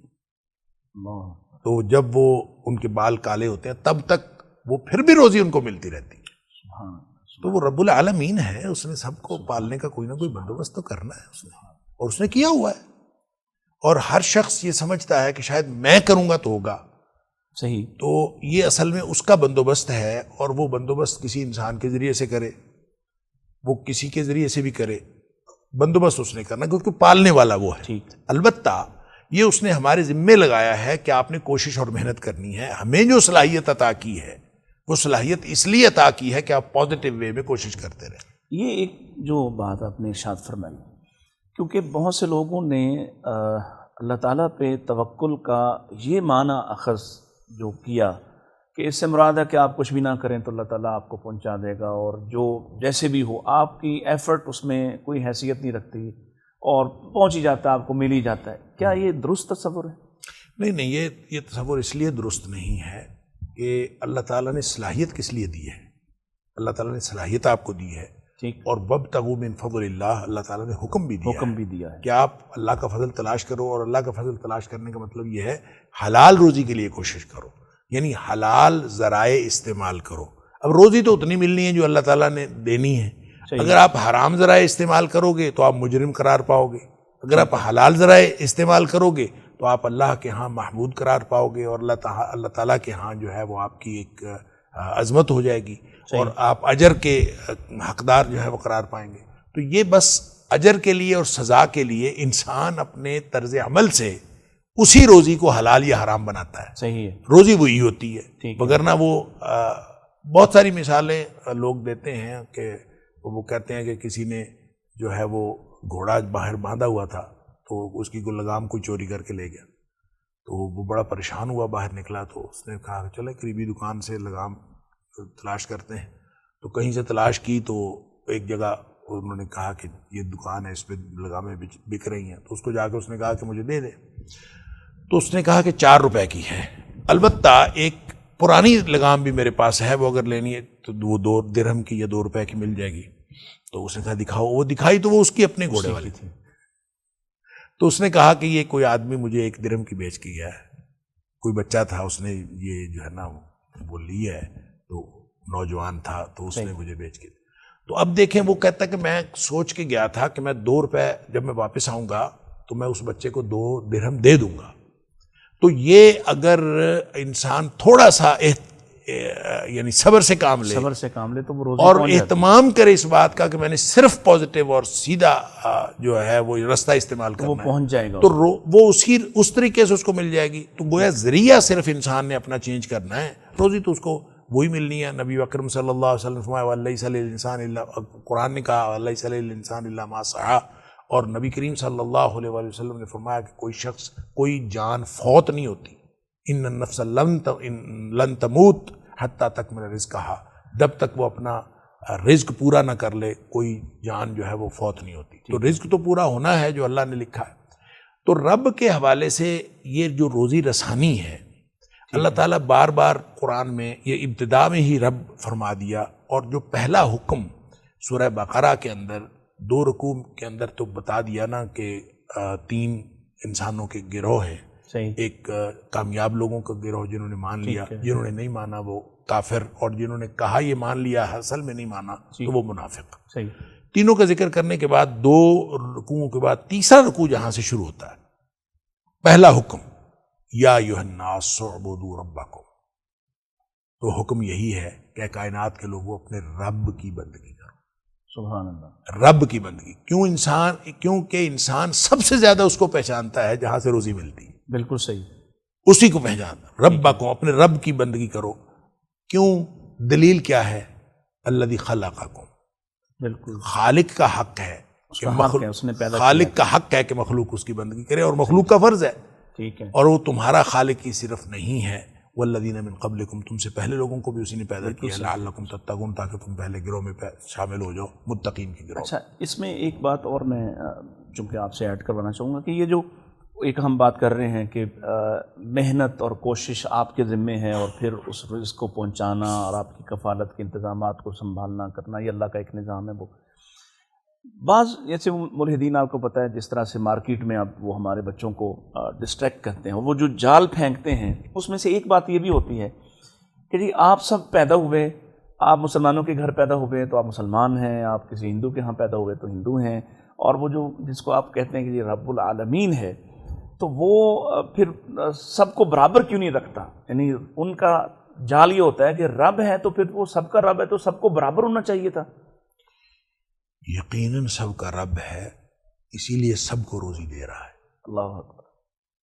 تو جب وہ ان کے بال کالے ہوتے ہیں تب تک وہ پھر بھی روزی ان کو ملتی رہتی ہے۔ تو وہ رب العالمین ہے، اس نے سب کو پالنے کا کوئی نہ کوئی بندوبست تو کرنا ہے اس نے، اور اس نے کیا ہوا ہے۔ اور ہر شخص یہ سمجھتا ہے کہ شاید میں کروں گا تو ہوگا، صحیح، تو یہ اصل میں اس کا بندوبست ہے، اور وہ بندوبست کسی انسان کے ذریعے سے کرے، وہ کسی کے ذریعے سے بھی کرے، بندوبست اس نے کرنا کیونکہ پالنے والا وہ ہے۔ البتہ یہ اس نے ہمارے ذمے لگایا ہے کہ آپ نے کوشش اور محنت کرنی ہے۔ ہمیں جو صلاحیت عطا کی ہے وہ صلاحیت اس لیے عطا کی ہے کہ آپ پازیٹیو وے میں کوشش کرتے رہیں۔ یہ ایک جو بات آپ نے ارشاد فرمائی، کیونکہ بہت سے لوگوں نے اللہ تعالیٰ پہ توکل کا یہ معنی اخذ جو کیا کہ اس سے مراد ہے کہ آپ کچھ بھی نہ کریں تو اللہ تعالیٰ آپ کو پہنچا دے گا، اور جو جیسے بھی ہو آپ کی ایفرٹ اس میں کوئی حیثیت نہیں رکھتی اور پہنچ ہی جاتا ہے، آپ کو مل ہی جاتا ہے۔ کیا یہ درست تصور ہے؟ نہیں، یہ تصور اس لیے درست نہیں ہے کہ اللہ تعالیٰ نے صلاحیت کس لیے دی ہے۔ اللہ تعالیٰ نے صلاحیت آپ کو دی ہے، اور وابتغوا من فضل اللہ، اللہ تعالیٰ نے حکم بھی دیا ہے کہ آپ اللہ کا فضل تلاش کرو، اور اللہ کا فضل تلاش کرنے کا مطلب یہ ہے حلال روزی کے لیے کوشش کرو، یعنی حلال ذرائع استعمال کرو۔ اب روزی تو اتنی ملنی ہے جو اللہ تعالیٰ نے دینی ہے۔ اگر آپ حرام ذرائع استعمال کرو گے تو آپ مجرم قرار پاؤ گے، اگر آپ حلال ذرائع استعمال کرو گے تو آپ اللہ کے ہاں محمود قرار پاؤ گے، اور اللہ تعالیٰ کے ہاں جو ہے وہ آپ کی ایک عظمت ہو جائے گی، اور آپ اجر کے حقدار جو ہے وہ قرار پائیں گے۔ تو یہ بس اجر کے لیے اور سزا کے لیے انسان اپنے طرز عمل سے اسی روزی کو حلال یا حرام بناتا ہے۔ صحیح ہے، روزی وہی ہوتی ہے، وگرنہ وہ بہت ساری مثالیں لوگ دیتے ہیں کہ وہ کہتے ہیں کہ کسی نے جو ہے وہ گھوڑا باہر باندھا ہوا تھا تو اس کی کوئی لگام کوئی چوری کر کے لے گیا، تو وہ بڑا پریشان ہوا، باہر نکلا تو اس نے کہا کہ چلے قریبی دکان سے لگام تلاش کرتے ہیں۔ تو کہیں سے تلاش کی تو ایک جگہ انہوں نے کہا کہ یہ دکان ہے، اس پہ لگامیں بک رہی ہیں، تو اس کو جا کے اس نے کہا کہ مجھے دے دے، تو اس نے کہا کہ 4 روپے کی ہے، البتہ ایک پرانی لگام بھی میرے پاس ہے، وہ اگر لینی ہے تو وہ 2 درہم کی یا 2 روپے کی مل جائے گی۔ تو اس نے کہا دکھاؤ، وہ دکھائی تو وہ اس کی اپنے گھوڑے والی تھی۔ تو اس نے کہا کہ یہ کوئی آدمی مجھے 1 درہم کی بیچ کے گیا ہے، کوئی بچہ تھا اس نے یہ جو ہے نا وہ لی ہے، تو نوجوان تھا تو اس نے مجھے بیچ کے۔ تو اب دیکھیں وہ کہتا کہ میں سوچ کے گیا تھا کہ میں 2 روپے جب میں واپس آؤں گا تو میں اس بچے کو 2 درہم دے دوں گا۔ تو یہ اگر انسان تھوڑا سا یعنی صبر سے کام لے تو وہ روزی اور اہتمام کرے اس بات کا کہ میں نے صرف پازیٹیو اور سیدھا جو ہے وہ رستہ استعمال کرنا ہے، وہ پہنچ جائے گا، تو وہ اس طریقے سے اس کو مل جائے گی۔ تو گویا ذریعہ صرف انسان نے اپنا چینج کرنا ہے، روزی تو اس کو وہی ملنی ہے۔ نبی اکرم صلی اللہ علیہ وسلم فرمایا وَلَيْسَ لِلْإِنسَانِ إِلَّا، قرآن نے کہا وَلَيْسَ لِلْإِنسَانِ إِلَّا مَا سَعَىٰ، اور نبی کریم صلی اللہ علیہ وسلم نے فرمایا کہ کوئی شخص، کوئی جان فوت نہیں ہوتی، ان النفس لن تموت حتی تکمل رزقہا، جب تک وہ اپنا رزق پورا نہ کر لے کوئی جان جو ہے وہ فوت نہیں ہوتی۔ تو رزق تو پورا ہونا ہے جو اللہ نے لکھا ہے۔ تو رب کے حوالے سے یہ جو روزی رسانی ہے، اللہ تعالیٰ بار بار قرآن میں یہ ابتدا میں ہی رب فرما دیا، اور جو پہلا حکم سورہ بقرہ کے اندر 2 رکوع کے اندر تو بتا دیا نا کہ 3 انسانوں کے گروہ ہیں، ایک کامیاب لوگوں کا گروہ جنہوں نے مان لیا، جنہوں نے نہیں مانا وہ کافر، اور جنہوں نے کہا یہ مان لیا اصل میں نہیں مانا تو وہ منافق۔ تینوں کا ذکر کرنے کے بعد 2 رکوعوں کے بعد تیسرا رکوع جہاں سے شروع ہوتا ہے، پہلا حکم یا ایھا الناس اعبدوا ربکم، تو حکم یہی ہے کہ کائنات کے لوگوں اپنے رب کی بندگی کرو۔ سبحان اللہ، رب کی بندگی کیونکہ انسان سب سے زیادہ اس کو پہچانتا ہے جہاں سے روزی ملتی ہے۔ بالکل صحیح، اسی کو پہچانتا، ربکم، اپنے رب کی بندگی کرو۔ کیوں؟ دلیل کیا ہے؟ الذی خلقکم، بالکل خالق کا حق ہے کہ خالق کا حق ہے کہ مخلوق اس کی بندگی کرے، اور مخلوق کا فرض ہے، ٹھیک ہے، اور وہ تمہارا خالق ہی صرف نہیں ہے، والذین من قبلکم، تم سے پہلے لوگوں کو بھی اسی نے پیدا کیا لعلکم تتقون، تاکہ تم پہلے گروہ میں شامل ہو جاؤ، متقین کے گروہ۔ اچھا، اس میں ایک بات اور میں چونکہ آپ سے ایڈ کروانا چاہوں گا کہ یہ جو ایک ہم بات کر رہے ہیں کہ محنت اور کوشش آپ کے ذمے ہے، اور پھر اس رزق کو پہنچانا اور آپ کی کفالت کے انتظامات کو سنبھالنا کرنا، یہ اللہ کا ایک نظام ہے۔ وہ بعض جیسے ملحدین آپ کو پتہ ہے جس طرح سے مارکیٹ میں اب وہ ہمارے بچوں کو ڈسٹریکٹ کرتے ہیں، وہ جو جال پھینکتے ہیں، اس میں سے ایک بات یہ بھی ہوتی ہے کہ جی آپ سب پیدا ہوئے، آپ مسلمانوں کے گھر پیدا ہوئے تو آپ مسلمان ہیں، آپ کسی ہندو کے ہاں پیدا ہوئے تو ہندو ہیں، اور وہ جو جس کو آپ کہتے ہیں کہ یہ رب العالمین ہے، تو وہ پھر سب کو برابر کیوں نہیں رکھتا؟ یعنی ان کا جال یہ ہوتا ہے کہ رب ہے تو پھر وہ سب کا رب ہے تو سب کو برابر ہونا چاہیے تھا۔ یقیناً سب کا رب ہے، اسی لیے سب کو روزی دے رہا ہے، اللہ اکبر،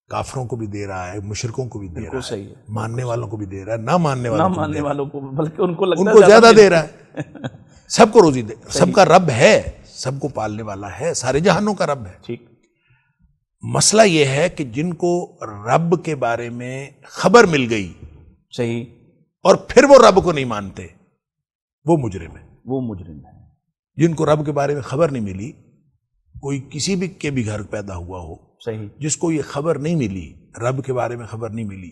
کافروں کو بھی دے رہا ہے، مشرکوں کو بھی دے رہا صحیح ہے، ماننے والوں کو بھی دے رہا ہے، نہ ماننے والوں کو، بلکہ ان کو لگتا ان کو زیادہ دے رہا ہے، سب کو روزی دے، سب کا رب ہے، سب کو پالنے والا ہے، سارے جہانوں کا رب ہے۔ ٹھیک، مسئلہ یہ ہے کہ جن کو رب کے بارے میں خبر مل گئی صحیح، اور پھر وہ رب کو نہیں مانتے، وہ مجرم ہے۔ وہ مجرم ہے۔ جن کو رب کے بارے میں خبر نہیں ملی، کوئی کسی بھی کے بھی گھر پیدا ہوا ہو، صحیح، جس کو یہ خبر نہیں ملی، رب کے بارے میں خبر نہیں ملی،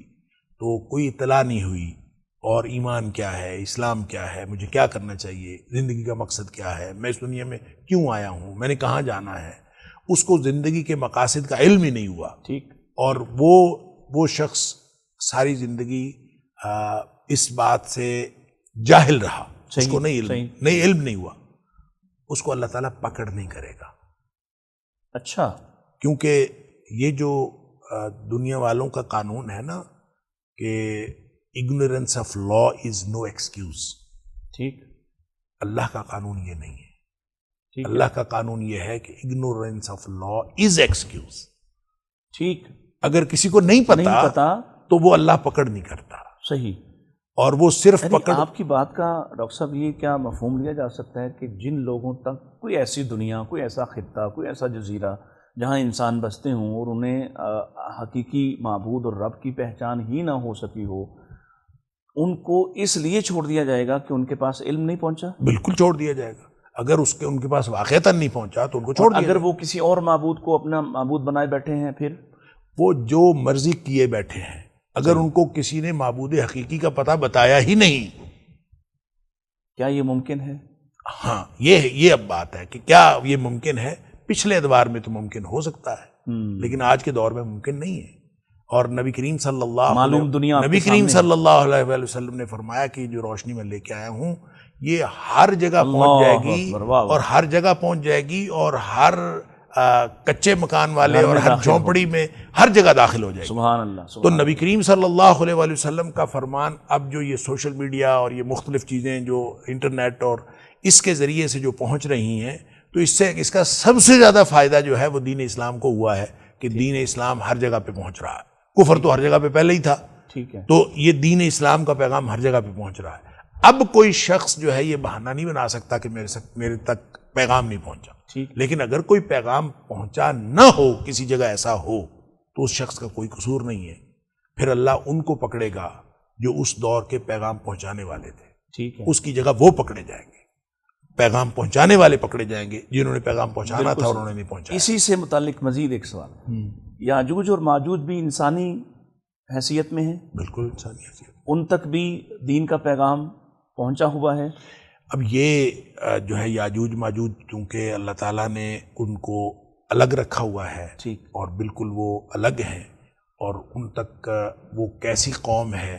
تو کوئی اطلاع نہیں ہوئی اور ایمان کیا ہے، اسلام کیا ہے، مجھے کیا کرنا چاہیے، زندگی کا مقصد کیا ہے، میں اس دنیا میں کیوں آیا ہوں، میں نے کہاں جانا ہے، اس کو زندگی کے مقاصد کا علم ہی نہیں ہوا، ٹھیک، اور وہ شخص ساری زندگی اس بات سے جاہل رہا، اس کو نہیں علم نہیں ہوا، اس کو اللہ تعالیٰ پکڑ نہیں کرے گا۔ اچھا، کیونکہ یہ جو دنیا والوں کا قانون ہے نا کہ ignorance of law is no excuse، ٹھیک، اللہ کا قانون یہ نہیں ہے، ٹھیک، اللہ کا قانون یہ ہے کہ ignorance of law is excuse۔ ٹھیک، اگر کسی کو نہیں پتا تو وہ اللہ پکڑ نہیں کرتا، صحیح، اور وہ صرف پکڑ۔ آپ کی بات کا ڈاکٹر صاحب یہ کیا مفہوم لیا جا سکتا ہے کہ جن لوگوں تک کوئی ایسی دنیا، کوئی ایسا خطہ، کوئی ایسا جزیرہ جہاں انسان بستے ہوں اور انہیں حقیقی معبود اور رب کی پہچان ہی نہ ہو سکی ہو، ان کو اس لیے چھوڑ دیا جائے گا کہ ان کے پاس علم نہیں پہنچا؟ بالکل چھوڑ دیا جائے گا، اگر ان کے پاس واقعتاً نہیں پہنچا تو ان کو چھوڑ دیا اگر وہ کسی اور معبود کو اپنا معبود بنائے بیٹھے ہیں، پھر وہ جو مرضی کیے بیٹھے ہیں، اگر ان کو کسی نے معبود حقیقی کا پتہ بتایا ہی نہیں، کیا یہ ممکن ہے؟ ہاں، یہ اب بات ہے کہ کیا یہ ممکن ہے۔ پچھلے ادوار میں تو ممکن ہو سکتا ہے، لیکن آج کے دور میں ممکن نہیں ہے۔ اور نبی کریم صلی اللہ علیہ وسلم نے فرمایا کہ جو روشنی میں لے کے آیا ہوں یہ ہر جگہ پہنچ جائے گی، اور ہر جگہ پہنچ جائے گی، اور ہر کچے مکان والے اور ہر جھونپڑی میں ہر جگہ داخل ہو جائے گی۔ سبحان اللہ۔ تو نبی کریم صلی اللہ علیہ وسلم کا فرمان اب جو یہ سوشل میڈیا اور یہ مختلف چیزیں جو انٹرنیٹ اور اس کے ذریعے سے جو پہنچ رہی ہیں، تو اس کا سب سے زیادہ فائدہ جو ہے وہ دین اسلام کو ہوا ہے کہ دین اسلام ہر جگہ پہ پہنچ رہا ہے۔ کفر تو ہر جگہ پہ پہلے ہی تھا، ٹھیک ہے، تو یہ دین اسلام کا پیغام ہر جگہ پہ پہنچ رہا ہے۔ اب کوئی شخص جو ہے یہ بہانہ نہیں بنا سکتا کہ میرے تک پیغام نہیں پہنچا، لیکن اگر کوئی پیغام پہنچا نہ ہو، کسی جگہ ایسا ہو، تو اس شخص کا کوئی قصور نہیں ہے، پھر اللہ ان کو پکڑے گا جو اس دور کے پیغام پہنچانے والے تھے، ٹھیک ہے، اس کی جگہ وہ پکڑے جائیں گے، پیغام پہنچانے والے پکڑے جائیں گے جنہوں نے پیغام پہنچانا تھا اور انہوں نے نہیں پہنچایا۔ اسی سے متعلق مزید ایک سوال، یاجوج اور ماجوج بھی انسانی حیثیت میں ہیں؟ بالکل انسانی حیثیت، ان تک بھی دین کا پیغام پہنچا ہوا ہے؟ اب یہ جو ہے یاجوج ماجوج، چونکہ اللہ تعالیٰ نے ان کو الگ رکھا ہوا ہے، ٹھیک، اور بالکل وہ الگ ہیں، اور ان تک وہ کیسی قوم ہے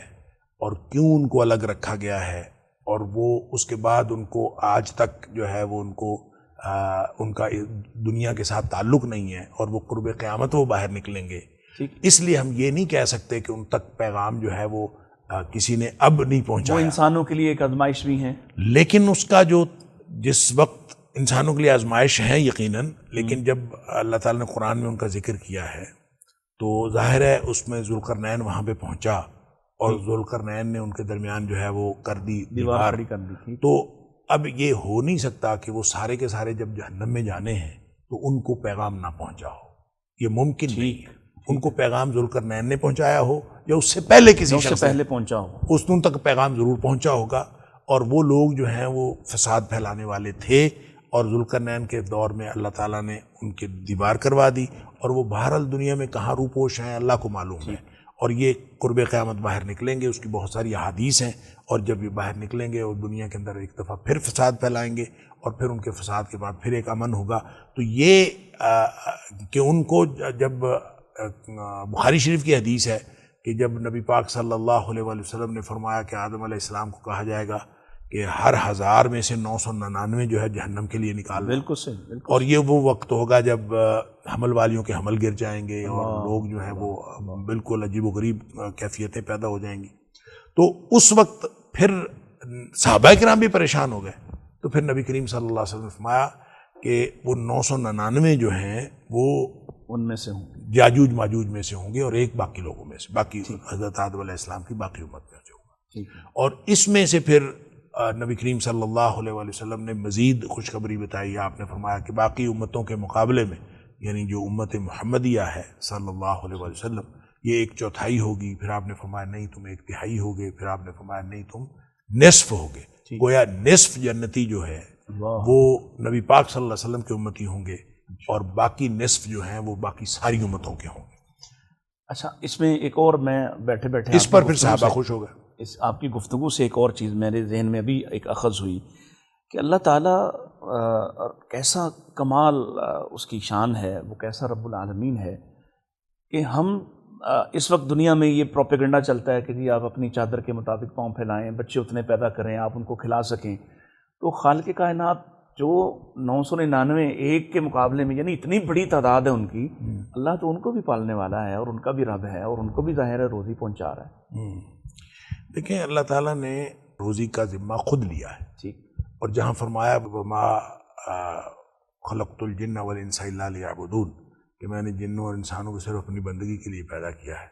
اور کیوں ان کو الگ رکھا گیا ہے، اور وہ اس کے بعد ان کو آج تک جو ہے وہ ان کا دنیا کے ساتھ تعلق نہیں ہے، اور وہ قرب قیامت وہ باہر نکلیں گے۔ اس لیے ہم یہ نہیں کہہ سکتے کہ ان تک پیغام جو ہے وہ کسی نے اب نہیں پہنچایا۔ وہ انسانوں کے لیے ایک آزمائش بھی ہیں، لیکن اس کا جو جس وقت انسانوں کے لیے آزمائش ہے یقیناً، لیکن جب اللہ تعالیٰ نے قرآن میں ان کا ذکر کیا ہے تو ظاہر ہے اس میں ذوالقرنین وہاں پہ پہنچا، اور ذوالقرنین نے ان کے درمیان جو ہے وہ کر دی دیوار کھڑی کر دی تھی۔ تو اب یہ ہو نہیں سکتا کہ وہ سارے کے سارے جب جہنم میں جانے ہیں تو ان کو پیغام نہ پہنچا ہو، یہ ممکن نہیں ہے۔ ان کو پیغام ذوالقرنین نے پہنچایا ہو یا اس سے پہلے کسی شخص سے پہلے پہنچا ہو، اس ان تک پیغام ضرور پہنچا ہوگا، اور وہ لوگ جو ہیں وہ فساد پھیلانے والے تھے، اور ذوالقرنین کے دور میں اللہ تعالیٰ نے ان کی دیوار کروا دی، اور وہ بہرحال دنیا میں کہاں روپوش ہیں اللہ کو معلوم ہے، اور یہ قرب قیامت باہر نکلیں گے، اس کی بہت ساری احادیث ہیں، اور جب یہ باہر نکلیں گے اور دنیا کے اندر ایک دفعہ پھر فساد پھیلائیں گے، اور پھر ان کے فساد کے بعد پھر ایک امن ہوگا، تو یہ کہ ان کو جب بخاری شریف کی حدیث ہے کہ جب نبی پاک صلی اللہ علیہ وآلہ وسلم نے فرمایا کہ آدم علیہ السلام کو کہا جائے گا کہ ہر 1000 میں سے 999 جو ہے جہنم کے لیے نکالنا، بالکل صحیح، بالکل، اور یہ وہ وقت ہوگا جب حمل والیوں کے حمل گر جائیں گے اور لوگ جو ہیں وہ بالکل عجیب و غریب کیفیتیں پیدا ہو جائیں گی، تو اس وقت پھر صحابہ کرام بھی پریشان ہو گئے، تو پھر نبی کریم صلی اللہ علیہ وسلم نے فرمایا کہ وہ 999 جو ہیں وہ ان میں سے ہوں، یاجوج ماجوج میں سے ہوں گے، اور ایک باقی لوگوں میں سے، باقی حضرت آدم علیہ السلام کی باقی امت میں سے ہوگا، اور اس میں سے پھر نبی کریم صلی اللہ علیہ وآلہ وسلم نے مزید خوشخبری بتائی، آپ نے فرمایا کہ باقی امتوں کے مقابلے میں، یعنی جو امت محمدیہ ہے صلی اللہ علیہ وآلہ وسلم، یہ 1/4 ہوگی، پھر آپ نے فرمایا نہیں تم 1/3 ہوگے، پھر آپ نے فرمایا نہیں تم نصف ہوگے، گویا نصف جنتی جو ہے وہ نبی پاک صلی اللہ علیہ وسلم کے امتی ہوں گے، اور باقی نصف جو ہیں وہ باقی ساری امتوں کے ہوں گے۔ اچھا، اس میں ایک اور، میں بیٹھے بیٹھے اس پر پھر صحابہ خوش ہو گئے۔ اس آپ کی گفتگو سے ایک اور چیز میرے ذہن میں ابھی ایک اخذ ہوئی کہ اللہ تعالیٰ کیسا کمال اس کی شان ہے، وہ کیسا رب العالمین ہے کہ ہم اس وقت دنیا میں یہ پروپیگنڈا چلتا ہے کہ جی آپ اپنی چادر کے مطابق پاؤں پھیلائیں، بچے اتنے پیدا کریں، آپ ان کو کھلا سکیں، تو خالق کائنات جو 999 ایک کے مقابلے میں، یعنی اتنی بڑی تعداد ہے ان کی، اللہ تو ان کو بھی پالنے والا ہے اور ان کا بھی رب ہے، اور ان کو بھی ظاہر ہے روزی پہنچا رہا ہے۔ دیکھیں اللہ تعالیٰ نے روزی کا ذمہ خود لیا ہے، ٹھیک، اور جہاں فرمایا وما خلقت الجن والانس الا لیعبدون، کہ میں نے جنوں اور انسانوں کو صرف اپنی بندگی کے لیے پیدا کیا ہے،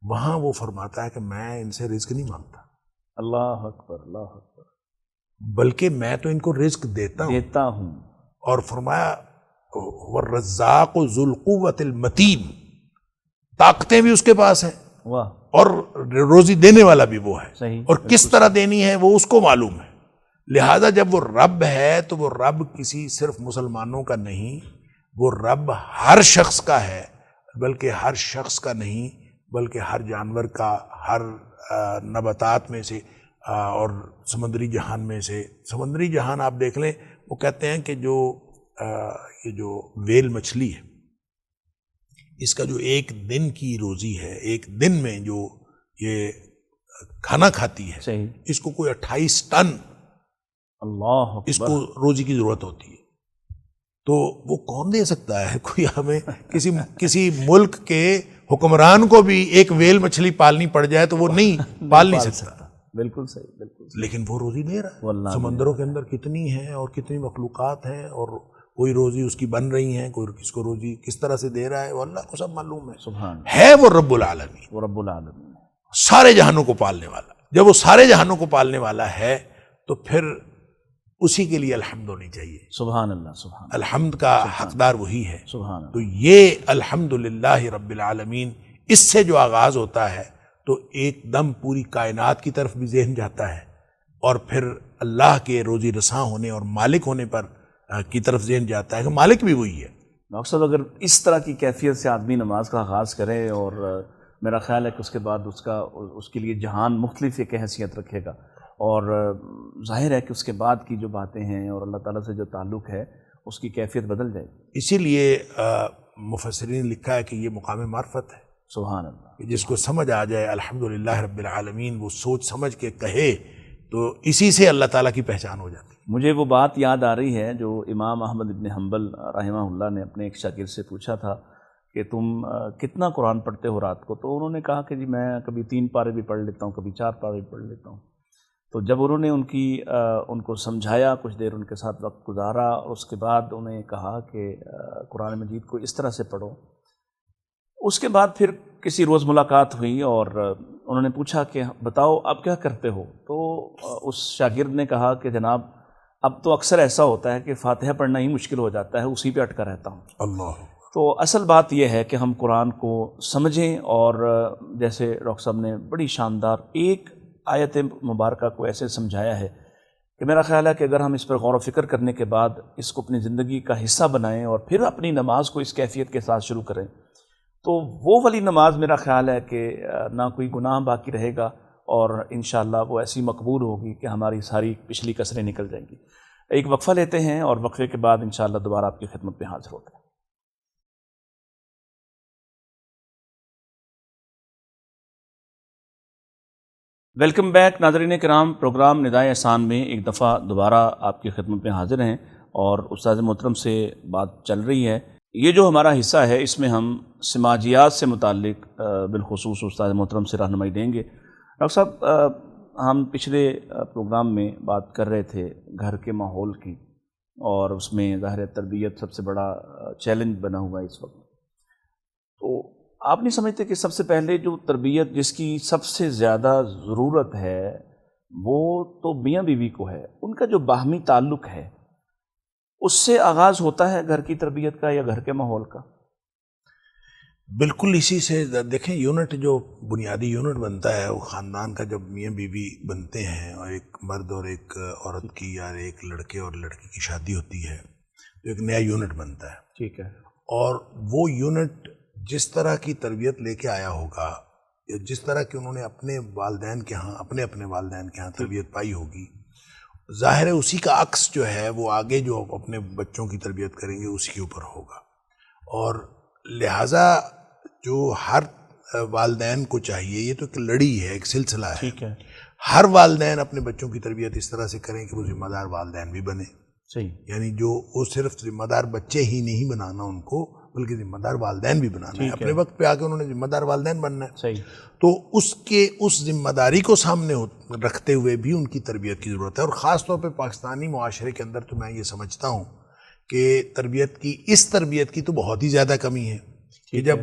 وہاں وہ فرماتا ہے کہ میں ان سے رزق نہیں مانگتا، اللہ اکبر، اللہ اکبر، بلکہ میں تو ان کو رزق دیتا ہوں، اور فرمایا والرزاق ذو القوۃ المتین، طاقتیں بھی اس کے پاس ہیں، واہ، اور روزی دینے والا بھی وہ ہے، صحیح، اور کس طرح دینی ہے وہ اس کو معلوم ہے، لہذا جب وہ رب ہے تو وہ رب کسی صرف مسلمانوں کا نہیں، وہ رب ہر شخص کا ہے، بلکہ ہر شخص کا نہیں بلکہ ہر جانور کا، ہر نباتات میں سے، اور سمندری جہان میں سے۔ سمندری جہان آپ دیکھ لیں، وہ کہتے ہیں کہ یہ جو ویل مچھلی ہے، اس کا جو ایک دن کی روزی ہے، ایک دن میں جو یہ کھانا کھاتی ہے، صحیح، اس کو کوئی 28 ٹن اللہ اکبر، اس کو روزی کی ضرورت ہوتی ہے، تو وہ کون دے سکتا ہے؟ کوئی ہمیں کسی ملک کے حکمران کو بھی ایک ویل مچھلی پالنی پڑ جائے تو وہ نہیں پال نہیں سکتا، بالکل صحیح، بالکل صحیح، لیکن وہ روزی دے رہا ہے۔ واللہ سمندروں کے اندر کتنی ہیں اور کتنی مخلوقات ہیں، اور کوئی روزی اس کی بن رہی ہیں، کوئی کس کو روزی کس طرح سے دے رہا ہے، وہ اللہ کو سب معلوم ہے، سبحان، ہے وہ رب العالمین، وہ رب العالمین ہے، سارے جہانوں کو پالنے والا۔ جب وہ سارے جہانوں کو پالنے والا ہے تو پھر اسی کے لیے الحمد ہونی چاہیے، سبحان اللہ، سبحان اللہ، الحمد کا حقدار وہی ہے۔ سبحان اللہ، تو یہ الحمدللہ رب العالمین، اس سے جو آغاز ہوتا ہے تو ایک دم پوری کائنات کی طرف بھی ذہن جاتا ہے، اور پھر اللہ کے روزی رساں ہونے اور مالک ہونے پر کی طرف ذہن جاتا ہے کہ مالک بھی وہی ہے۔ ڈاکٹر صاحب، اگر اس طرح کی کیفیت سے آدمی نماز کا آغاز کرے، اور میرا خیال ہے کہ اس کے بعد اس کے لیے جہان مختلف ایک حیثیت رکھے گا، اور ظاہر ہے کہ اس کے بعد کی جو باتیں ہیں اور اللہ تعالیٰ سے جو تعلق ہے اس کی کیفیت بدل جائے گی۔ اسی لیے مفسرین نے لکھا ہے کہ یہ مقام معرفت ہے، سبحان اللہ، کہ جس کو سمجھ آ جائے الحمدللہ رب العالمین، وہ سوچ سمجھ کے کہے تو اسی سے اللہ تعالیٰ کی پہچان ہو جاتی ہے۔ مجھے وہ بات یاد آ رہی ہے جو امام احمد ابن حنبل رحمہ اللہ نے اپنے ایک شاگرد سے پوچھا تھا کہ تم کتنا قرآن پڑھتے ہو رات کو؟ تو انہوں نے کہا کہ جی میں کبھی 3 پارے بھی پڑھ لیتا ہوں، کبھی 4 پارے بھی پڑھ لیتا ہوں۔ تو جب انہوں نے ان کو سمجھایا، کچھ دیر ان کے ساتھ وقت گزارا، اور اس کے بعد انہیں کہا کہ قرآن مجید کو اس طرح سے پڑھو۔ اس کے بعد پھر کسی روز ملاقات ہوئی اور انہوں نے پوچھا کہ بتاؤ آپ کیا کرتے ہو؟ تو اس شاگرد نے کہا کہ جناب اب تو اکثر ایسا ہوتا ہے کہ فاتحہ پڑھنا ہی مشکل ہو جاتا ہے، اسی پہ اٹکا رہتا ہوں۔ اللہ، تو اصل بات یہ ہے کہ ہم قرآن کو سمجھیں، اور جیسے ڈاکٹر صاحب نے بڑی شاندار ایک آیت مبارکہ کو ایسے سمجھایا ہے کہ میرا خیال ہے کہ اگر ہم اس پر غور و فکر کرنے کے بعد اس کو اپنی زندگی کا حصہ بنائیں اور پھر اپنی نماز کو اس کیفیت کے ساتھ شروع کریں، تو وہ والی نماز میرا خیال ہے کہ نہ کوئی گناہ باقی رہے گا، اور انشاءاللہ وہ ایسی مقبول ہوگی کہ ہماری ساری پچھلی کسریں نکل جائیں گی۔ ایک وقفہ لیتے ہیں اور وقفے کے بعد انشاءاللہ دوبارہ آپ کی خدمت میں حاضر ہوتے ہیں۔ ویلکم بیک ناظرین کرام، پروگرام ندائے احسان میں ایک دفعہ دوبارہ آپ کی خدمت میں حاضر ہیں، اور استاد محترم سے بات چل رہی ہے۔ یہ جو ہمارا حصہ ہے اس میں ہم سماجیات سے متعلق بالخصوص استاد محترم سے رہنمائی دیں گے۔ ڈاکٹر صاحب، ہم پچھلے پروگرام میں بات کر رہے تھے گھر کے ماحول کی، اور اس میں ظاہر تربیت سب سے بڑا چیلنج بنا ہوا ہے اس وقت۔ تو آپ نہیں سمجھتے کہ سب سے پہلے جو تربیت جس کی سب سے زیادہ ضرورت ہے وہ تو میاں بیوی کو ہے، ان کا جو باہمی تعلق ہے اس سے آغاز ہوتا ہے گھر کی تربیت کا یا گھر کے ماحول کا؟ بالکل اسی سے دیکھیں، یونٹ جو بنیادی یونٹ بنتا ہے وہ خاندان کا، جب میاں بیوی بنتے ہیں اور ایک مرد اور ایک عورت کی یا ایک لڑکے اور لڑکی کی شادی ہوتی ہے تو ایک نیا یونٹ بنتا ہے۔ ٹھیک ہے۔ اور وہ یونٹ جس طرح کی تربیت لے کے آیا ہوگا یا جس طرح کی انہوں نے اپنے والدین کے ہاں اپنے والدین کے ہاں تربیت پائی ہوگی، ظاہر ہے اسی کا عکس جو ہے وہ آگے جو اپنے بچوں کی تربیت کریں گے اسی کے اوپر ہوگا۔ اور لہٰذا جو ہر والدین کو چاہیے، یہ تو ایک لڑی ہے، ایک سلسلہ ہے، ٹھیک ہے، ہر والدین اپنے بچوں کی تربیت اس طرح سے کریں کہ وہ ذمہ دار والدین بھی بنے۔ صحیح۔ یعنی جو وہ صرف ذمہ دار بچے ہی نہیں بنانا ان کو، بلکہ ذمہ دار والدین بھی بنانا ہے۔ اپنے وقت پہ آ کے انہوں نے ذمہ دار والدین بننا ہے۔ صحیح۔ تو اس ذمہ داری کو سامنے رکھتے ہوئے بھی ان کی تربیت کی ضرورت ہے۔ اور خاص طور پہ پاکستانی معاشرے کے اندر تو میں یہ سمجھتا ہوں کہ اس تربیت کی تو بہت ہی زیادہ کمی ہے کہ جب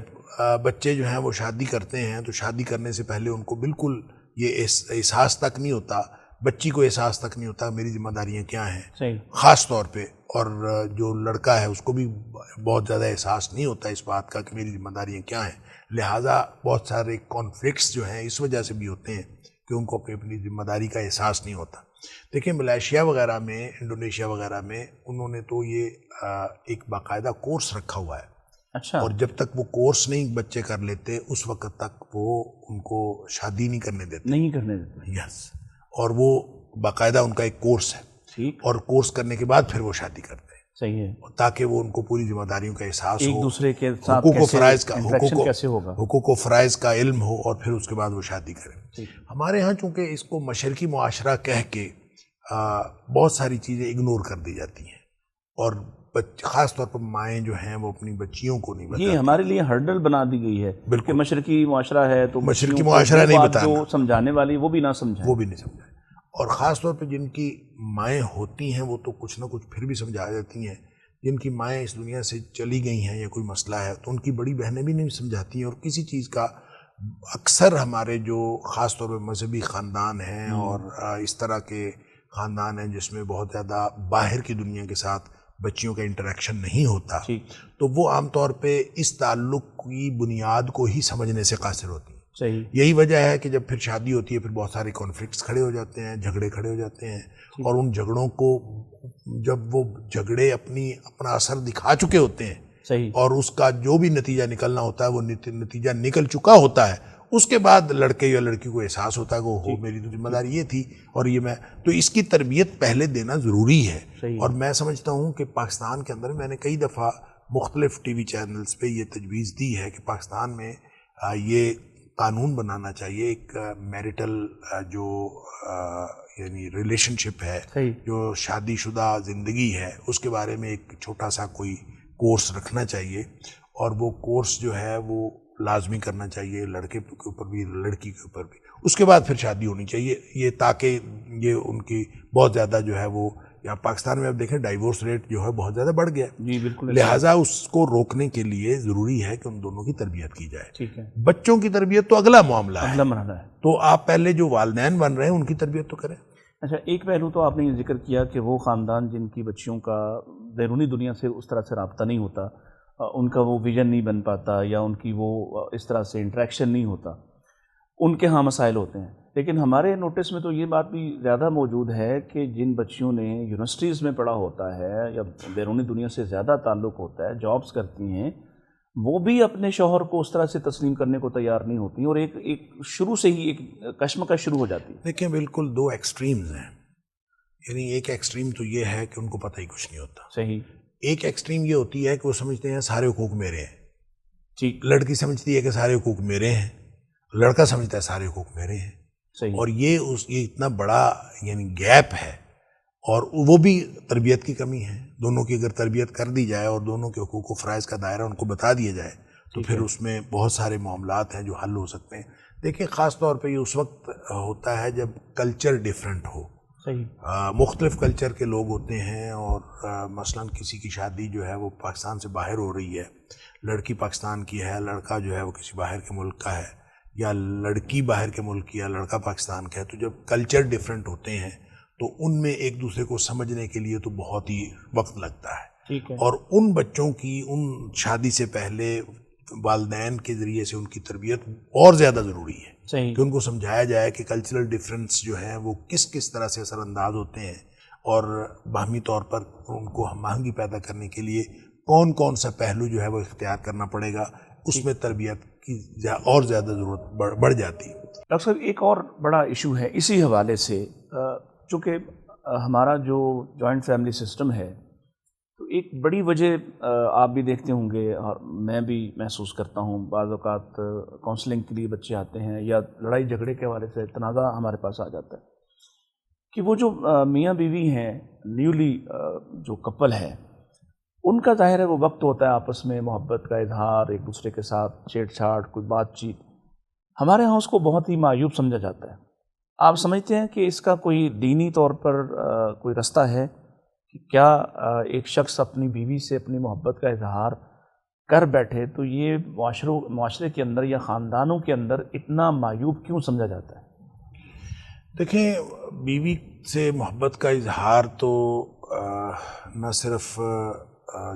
بچے جو ہیں وہ شادی کرتے ہیں تو شادی کرنے سے پہلے ان کو بالکل یہ احساس تک نہیں ہوتا، بچی کو احساس تک نہیں ہوتا میری ذمہ داریاں کیا ہیں۔ صحیح۔ خاص طور پہ، اور جو لڑکا ہے اس کو بھی بہت زیادہ احساس نہیں ہوتا اس بات کا کہ میری ذمہ داریاں کیا ہیں۔ لہٰذا بہت سارے کانفلکٹس جو ہیں اس وجہ سے بھی ہوتے ہیں کہ ان کو اپنی ذمہ داری کا احساس نہیں ہوتا۔ دیکھیں ملائیشیا وغیرہ میں، انڈونیشیا وغیرہ میں انہوں نے تو یہ ایک باقاعدہ کورس رکھا ہوا ہے۔ اچھا۔ اور جب تک وہ کورس نہیں بچے کر لیتے اس وقت تک وہ ان کو شادی نہیں کرنے دیتے۔ یس۔ اور وہ باقاعدہ ان کا ایک کورس ہے۔ ٹھیک۔ اور کورس کرنے کے بعد پھر وہ شادی کرتے ہیں۔ صحیح ہے۔ تاکہ وہ ان کو پوری ذمہ داریوں کا احساس ہو، ایک دوسرے کے ساتھ حقوق و فرائض کا حقوق و فرائض کا علم ہو، اور پھر اس کے بعد وہ شادی کریں۔ ہمارے ہاں چونکہ اس کو مشرقی معاشرہ کہہ کے بہت ساری چیزیں اگنور کر دی جاتی ہیں، اور خاص طور پر مائیں جو ہیں وہ اپنی بچیوں کو نہیں بتاتی۔ یہ ہمارے لیے ہرڈل بنا دی گئی ہے کہ مشرقی معاشرہ ہے تو مشرقی معاشرہ نہیں بتانا، جو سمجھانے والی وہ بھی نہ سمجھائے، اور خاص طور پہ جن کی مائیں ہوتی ہیں وہ تو کچھ نہ کچھ پھر بھی سمجھا جاتی ہیں۔ جن کی مائیں اس دنیا سے چلی گئی ہیں یا کوئی مسئلہ ہے تو ان کی بڑی بہنیں بھی نہیں سمجھاتی ہیں۔ اور کسی چیز کا اکثر ہمارے جو خاص طور پہ مذہبی خاندان ہیں اور اس طرح کے خاندان ہیں جس میں بہت زیادہ باہر کی دنیا کے ساتھ بچیوں کا انٹریکشن نہیں ہوتا، تو وہ عام طور پہ اس تعلق کی بنیاد کو ہی سمجھنے سے قاصر ہوتی ہیں۔ صحیح۔ یہی وجہ ہے کہ جب پھر شادی ہوتی ہے پھر بہت سارے کانفلکٹس کھڑے ہو جاتے ہیں، جھگڑے کھڑے ہو جاتے ہیں، اور ان جھگڑوں کو جب وہ جھگڑے اپنا اثر دکھا چکے ہوتے ہیں، صحیح، اور اس کا جو بھی نتیجہ نکلنا ہوتا ہے وہ نتیجہ نکل چکا ہوتا ہے، اس کے بعد لڑکے یا لڑکی کو احساس ہوتا ہے کہ میری تو ذمہ داری یہ تھی اور یہ میں، تو اس کی تربیت پہلے دینا ضروری ہے۔ اور میں سمجھتا ہوں کہ پاکستان کے اندر میں نے کئی دفعہ مختلف ٹی وی چینلز پہ یہ تجویز دی ہے کہ پاکستان میں یہ قانون بنانا چاہیے، ایک میرٹل جو یعنی ریلیشن شپ ہے، جو شادی شدہ زندگی ہے، اس کے بارے میں ایک چھوٹا سا کوئی کورس رکھنا چاہیے، اور وہ کورس جو ہے وہ لازمی کرنا چاہیے لڑکے کے اوپر بھی لڑکی کے اوپر بھی۔ اس کے بعد پھر شادی ہونی چاہیے، یہ تاکہ یہ ان کی بہت زیادہ جو ہے وہ، یا پاکستان میں اب دیکھیں ڈائیورس ریٹ جو ہے بہت زیادہ بڑھ گیا ہے، جی بالکل، لہٰذا اس کو روکنے کے لیے ضروری ہے کہ ان دونوں کی تربیت کی جائے۔ ٹھیک ہے۔ بچوں کی تربیت تو اگلا معاملہ ہے، تو آپ پہلے جو والدین بن رہے ہیں ان کی تربیت تو کریں۔ اچھا، ایک پہلو تو آپ نے یہ ذکر کیا کہ وہ خاندان جن کی بچیوں کا بیرونی دنیا سے اس طرح سے رابطہ نہیں ہوتا، ان کا وہ ویژن نہیں بن پاتا یا ان کی وہ اس طرح سے انٹریکشن نہیں ہوتا، ان کے ہاں مسائل ہوتے ہیں. لیکن ہمارے نوٹس میں تو یہ بات بھی زیادہ موجود ہے کہ جن بچیوں نے یونیورسٹیز میں پڑھا ہوتا ہے یا بیرونی دنیا سے زیادہ تعلق ہوتا ہے، جابز کرتی ہیں، وہ بھی اپنے شوہر کو اس طرح سے تسلیم کرنے کو تیار نہیں ہوتی اور ایک شروع سے ہی ایک کشمکش شروع ہو جاتی ہے. دیکھیں بالکل دو ایکسٹریمز ہیں. یعنی ایک ایکسٹریم تو یہ ہے کہ ان کو پتہ ہی کچھ نہیں ہوتا. صحیح. ایک ایکسٹریم یہ ہوتی ہے کہ وہ سمجھتے ہیں سارے حقوق میرے ہیں. ٹھیک. لڑکی سمجھتی ہے کہ سارے حقوق میرے ہیں، لڑکا سمجھتا ہے سارے حقوق میرے ہیں. صحیح. اور یہ اتنا بڑا یعنی گیپ ہے، اور وہ بھی تربیت کی کمی ہے. دونوں کی اگر تربیت کر دی جائے اور دونوں کے حقوق و فرائض کا دائرہ ان کو بتا دیا جائے تو پھر اس میں بہت سارے معاملات ہیں جو حل ہو سکتے ہیں. دیکھیں خاص طور پہ یہ اس وقت ہوتا ہے جب کلچر ڈیفرنٹ ہو. صحیح. مختلف کلچر کے لوگ ہوتے ہیں، اور مثلا کسی کی شادی جو ہے وہ پاکستان سے باہر ہو رہی ہے، لڑکی پاکستان کی ہے، لڑکا جو ہے وہ کسی باہر کے ملک کا ہے، یا لڑکی باہر کے ملک کی ہے، لڑکا پاکستان کا ہے. تو جب کلچر ڈیفرنٹ ہوتے ہیں تو ان میں ایک دوسرے کو سمجھنے کے لیے تو بہت ہی وقت لگتا ہے. ٹھیک ہے. اور ان بچوں کی ان شادی سے پہلے والدین کے ذریعے سے ان کی تربیت اور زیادہ ضروری ہے. صحیح. کہ ان کو سمجھایا جائے کہ کلچرل ڈیفرنس جو ہے وہ کس طرح سے اثر انداز ہوتے ہیں، اور باہمی طور پر ان کو ہم آہنگی پیدا کرنے کے لیے کون کون سا پہلو جو ہے وہ اختیار کرنا پڑے گا. اس میں تربیت کی اور زیادہ ضرورت بڑھ جاتی ہے. ڈاکٹر صاحب ایک اور بڑا ایشو ہے اسی حوالے سے، چونکہ ہمارا جو جوائنٹ فیملی سسٹم ہے، تو ایک بڑی وجہ آپ بھی دیکھتے ہوں گے اور میں بھی محسوس کرتا ہوں، بعض اوقات کاؤنسلنگ کے لیے بچے آتے ہیں یا لڑائی جھگڑے کے حوالے سے تنازع ہمارے پاس آ جاتا ہے کہ وہ جو میاں بیوی ہیں، نیولی جو کپل ہے، ان کا ظاہر ہے وہ وقت ہوتا ہے آپس میں محبت کا اظہار، ایک دوسرے کے ساتھ چھیڑ چھاڑ، کوئی بات چیت. ہمارے ہاں اس کو بہت ہی معیوب سمجھا جاتا ہے. آپ سمجھتے ہیں کہ اس کا کوئی دینی طور پر کوئی رستہ ہے کہ کیا ایک شخص اپنی بیوی سے اپنی محبت کا اظہار کر بیٹھے تو یہ معاشرے کے اندر یا خاندانوں کے اندر اتنا معیوب کیوں سمجھا جاتا ہے؟ دیکھیں بیوی سے محبت کا اظہار تو نہ صرف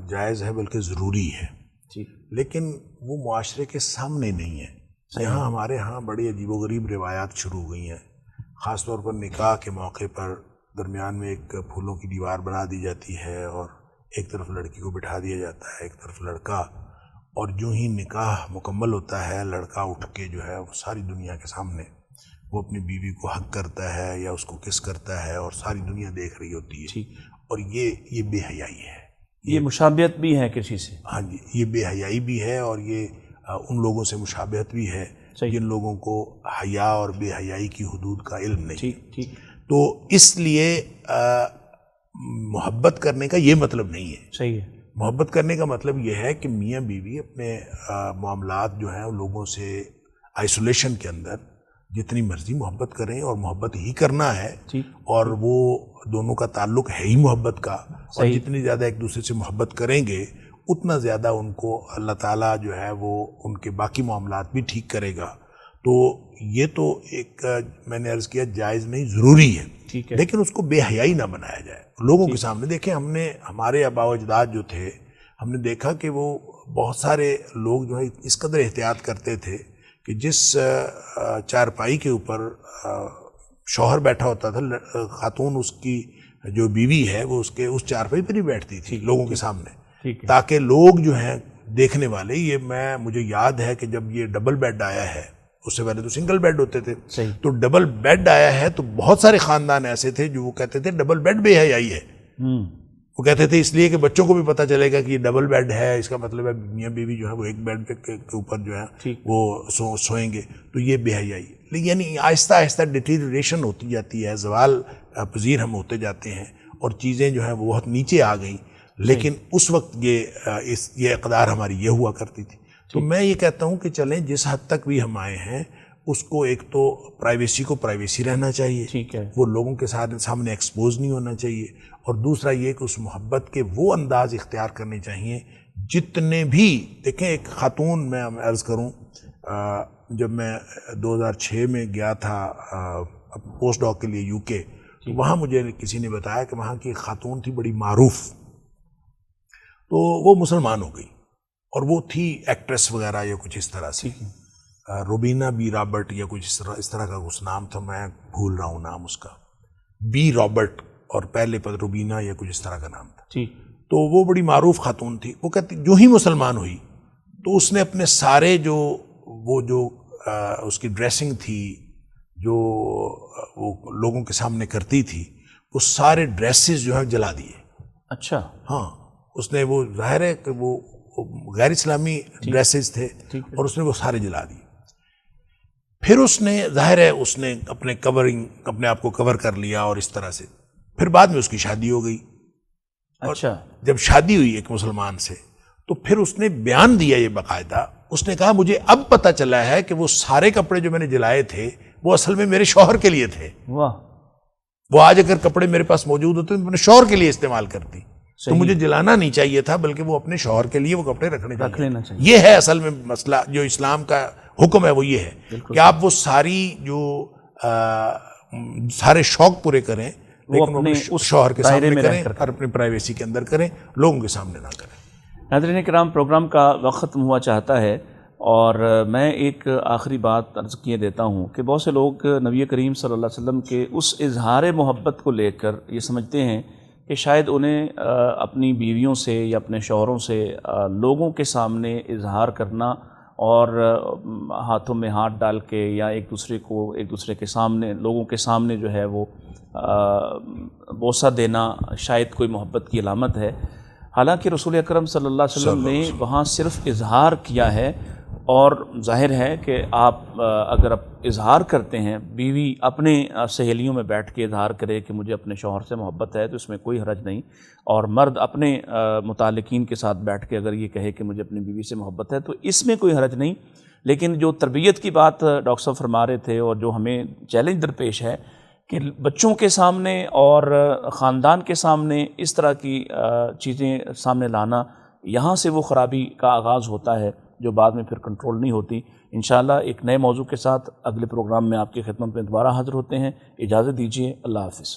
جائز ہے بلکہ ضروری ہے. جی. لیکن وہ معاشرے کے سامنے نہیں ہے. یہاں ہمارے ہاں بڑی عجیب و غریب روایات شروع ہو گئی ہیں. خاص طور پر نکاح کے موقع پر درمیان میں ایک پھولوں کی دیوار بنا دی جاتی ہے، اور ایک طرف لڑکی کو بٹھا دیا جاتا ہے، ایک طرف لڑکا. اور جو ہی نکاح مکمل ہوتا ہے، لڑکا اٹھ کے جو ہے وہ ساری دنیا کے سامنے وہ اپنی بیوی کو حگ کرتا ہے یا اس کو کس کرتا ہے، اور ساری دنیا دیکھ رہی ہوتی ہے. اور یہ بے حیائی ہے. یہ مشابہت بھی ہے کسی سے. ہاں جی، یہ بے حیائی بھی ہے، اور یہ ان لوگوں سے مشابہت بھی ہے جن لوگوں کو حیا اور بے حیائی کی حدود کا علم نہیں. ٹھیک. تو اس لیے محبت کرنے کا یہ مطلب نہیں ہے. صحیح ہے. محبت کرنے کا مطلب یہ ہے کہ میاں بیوی اپنے معاملات جو ہیں ان لوگوں سے آئسولیشن کے اندر جتنی مرضی محبت کریں، اور محبت ہی کرنا ہے، اور وہ دونوں کا تعلق ہے ہی محبت کا. اور جتنی زیادہ ایک دوسرے سے محبت کریں گے اتنا زیادہ ان کو اللہ تعالیٰ جو ہے وہ ان کے باقی معاملات بھی ٹھیک کرے گا. تو یہ تو ایک میں نے عرض کیا جائز نہیں، ضروری ہے. لیکن اس کو بے حیائی نہ بنایا جائے لوگوں کے سامنے. دیکھیں ہمارے آباء و اجداد جو تھے، ہم نے دیکھا کہ وہ بہت سارے لوگ جو ہے اس قدر احتیاط کرتے تھے کہ جس چارپائی کے اوپر شوہر بیٹھا ہوتا تھا، خاتون اس کی جو بیوی ہے وہ اس چارپائی پر ہی بیٹھتی تھی لوگوں کے سامنے، تاکہ لوگ جو ہیں دیکھنے والے، مجھے یاد ہے کہ جب یہ ڈبل بیڈ آیا ہے، اس سے پہلے تو سنگل بیڈ ہوتے تھے، تو ڈبل بیڈ آیا ہے تو بہت سارے خاندان ایسے تھے جو وہ کہتے تھے ڈبل بیڈ بے حیائی ہے. وہ کہتے تھے اس لیے کہ بچوں کو بھی پتہ چلے گا کہ یہ ڈبل بیڈ ہے، اس کا مطلب ہے میاں بیوی جو ہے وہ ایک بیڈ کے اوپر جو ہے وہ سوئیں گے، تو یہ بے حیائی. یعنی آہستہ آہستہ ڈیٹیریشن ہوتی جاتی ہے، زوال پذیر ہم ہوتے جاتے ہیں، اور چیزیں جو ہیں وہ بہت نیچے آ گئیں. لیکن اس وقت یہ اقدار ہماری یہ ہوا کرتی تھی. تو میں یہ کہتا ہوں کہ چلیں جس حد تک بھی ہم آئے ہیں اس کو ایک تو پرائیویسی کو پرائیویسی رہنا چاہیے، وہ لوگوں کے سامنے ایکسپوز نہیں ہونا چاہیے. اور دوسرا یہ کہ اس محبت کے وہ انداز اختیار کرنے چاہیے جتنے بھی. دیکھیں ایک خاتون، میں عرض کروں، جب میں 2006 میں گیا تھا پوسٹ ڈاک کے لیے یو کے، تو وہاں مجھے کسی نے بتایا کہ وہاں کی ایک خاتون تھی بڑی معروف، تو وہ مسلمان ہو گئی. اور وہ تھی ایکٹریس وغیرہ یا کچھ اس طرح سے، روبینہ بی رابرٹ یا کچھ اس طرح کا کچھ نام تھا، میں بھول رہا ہوں نام اس کا، بی رابرٹ اور پہلے پر روبینہ یا کچھ اس طرح کا نام تھا. تو وہ بڑی معروف خاتون تھی. وہ کہتی جو ہی مسلمان ہوئی تو اس نے اپنے سارے جو اس کی ڈریسنگ تھی جو وہ لوگوں کے سامنے کرتی تھی، وہ سارے ڈریسز جو ہیں جلا دیے. اچھا. ہاں، اس نے وہ ظاہر ہے کہ وہ غیر اسلامی ڈریسز تھے اور اس نے وہ سارے جلا دیے. پھر اس نے ظاہر ہے اس نے اپنے آپ کو کور کر لیا اور اس طرح سے پھر بعد میں اس کی شادی ہو گئی. اچھا. جب شادی ہوئی ایک مسلمان سے تو پھر اس نے بیان دیا یہ باقاعدہ، اس نے کہا مجھے اب پتہ چلا ہے کہ وہ سارے کپڑے جو میں نے جلائے تھے وہ اصل میں میرے شوہر کے لیے تھے. واہ. وہ آج اگر کپڑے میرے پاس موجود ہوتے تو میں اپنے شوہر کے لیے استعمال کرتی. تو مجھے جلانا نہیں چاہیے تھا بلکہ وہ اپنے شوہر کے لیے وہ کپڑے رکھ لینا چاہیے. یہ ہے اصل میں مسئلہ جو اسلام کا حکم ہے، وہ یہ ہے کہ آپ وہ ساری جو سارے شوق پورے کریں لیکن اپنے شوہر کے سامنے کریں اور اپنی پرائیویسی کے اندر کریں، لوگوں کے سامنے نہ کریں. ناظرین کرام، پروگرام کا وقت ختم ہوا چاہتا ہے اور میں ایک آخری بات عرض کیے دیتا ہوں کہ بہت سے لوگ نبی کریم صلی اللہ علیہ وسلم کے اس اظہار محبت کو لے کر یہ سمجھتے ہیں کہ شاید انہیں اپنی بیویوں سے یا اپنے شوہروں سے لوگوں کے سامنے اظہار کرنا اور ہاتھوں میں ہاتھ ڈال کے یا ایک دوسرے کے سامنے لوگوں کے سامنے جو ہے وہ بوسہ دینا شاید کوئی محبت کی علامت ہے. حالانکہ رسول اکرم صلی اللہ علیہ وسلم نے وہاں صرف اظہار کیا ہے، اور ظاہر ہے کہ آپ اگر اظہار کرتے ہیں، بیوی اپنے سہیلیوں میں بیٹھ کے اظہار کرے کہ مجھے اپنے شوہر سے محبت ہے تو اس میں کوئی حرج نہیں، اور مرد اپنے متعلقین کے ساتھ بیٹھ کے اگر یہ کہے کہ مجھے اپنی بیوی سے محبت ہے تو اس میں کوئی حرج نہیں. لیکن جو تربیت کی بات ڈاکٹر صاحب فرما رہے تھے اور جو ہمیں چیلنج درپیش ہے کہ بچوں کے سامنے اور خاندان کے سامنے اس طرح کی چیزیں سامنے لانا، یہاں سے وہ خرابی کا آغاز ہوتا ہے جو بعد میں پھر کنٹرول نہیں ہوتی. انشاءاللہ ایک نئے موضوع کے ساتھ اگلے پروگرام میں آپ کی خدمت میں دوبارہ حاضر ہوتے ہیں. اجازت دیجیے. اللہ حافظ.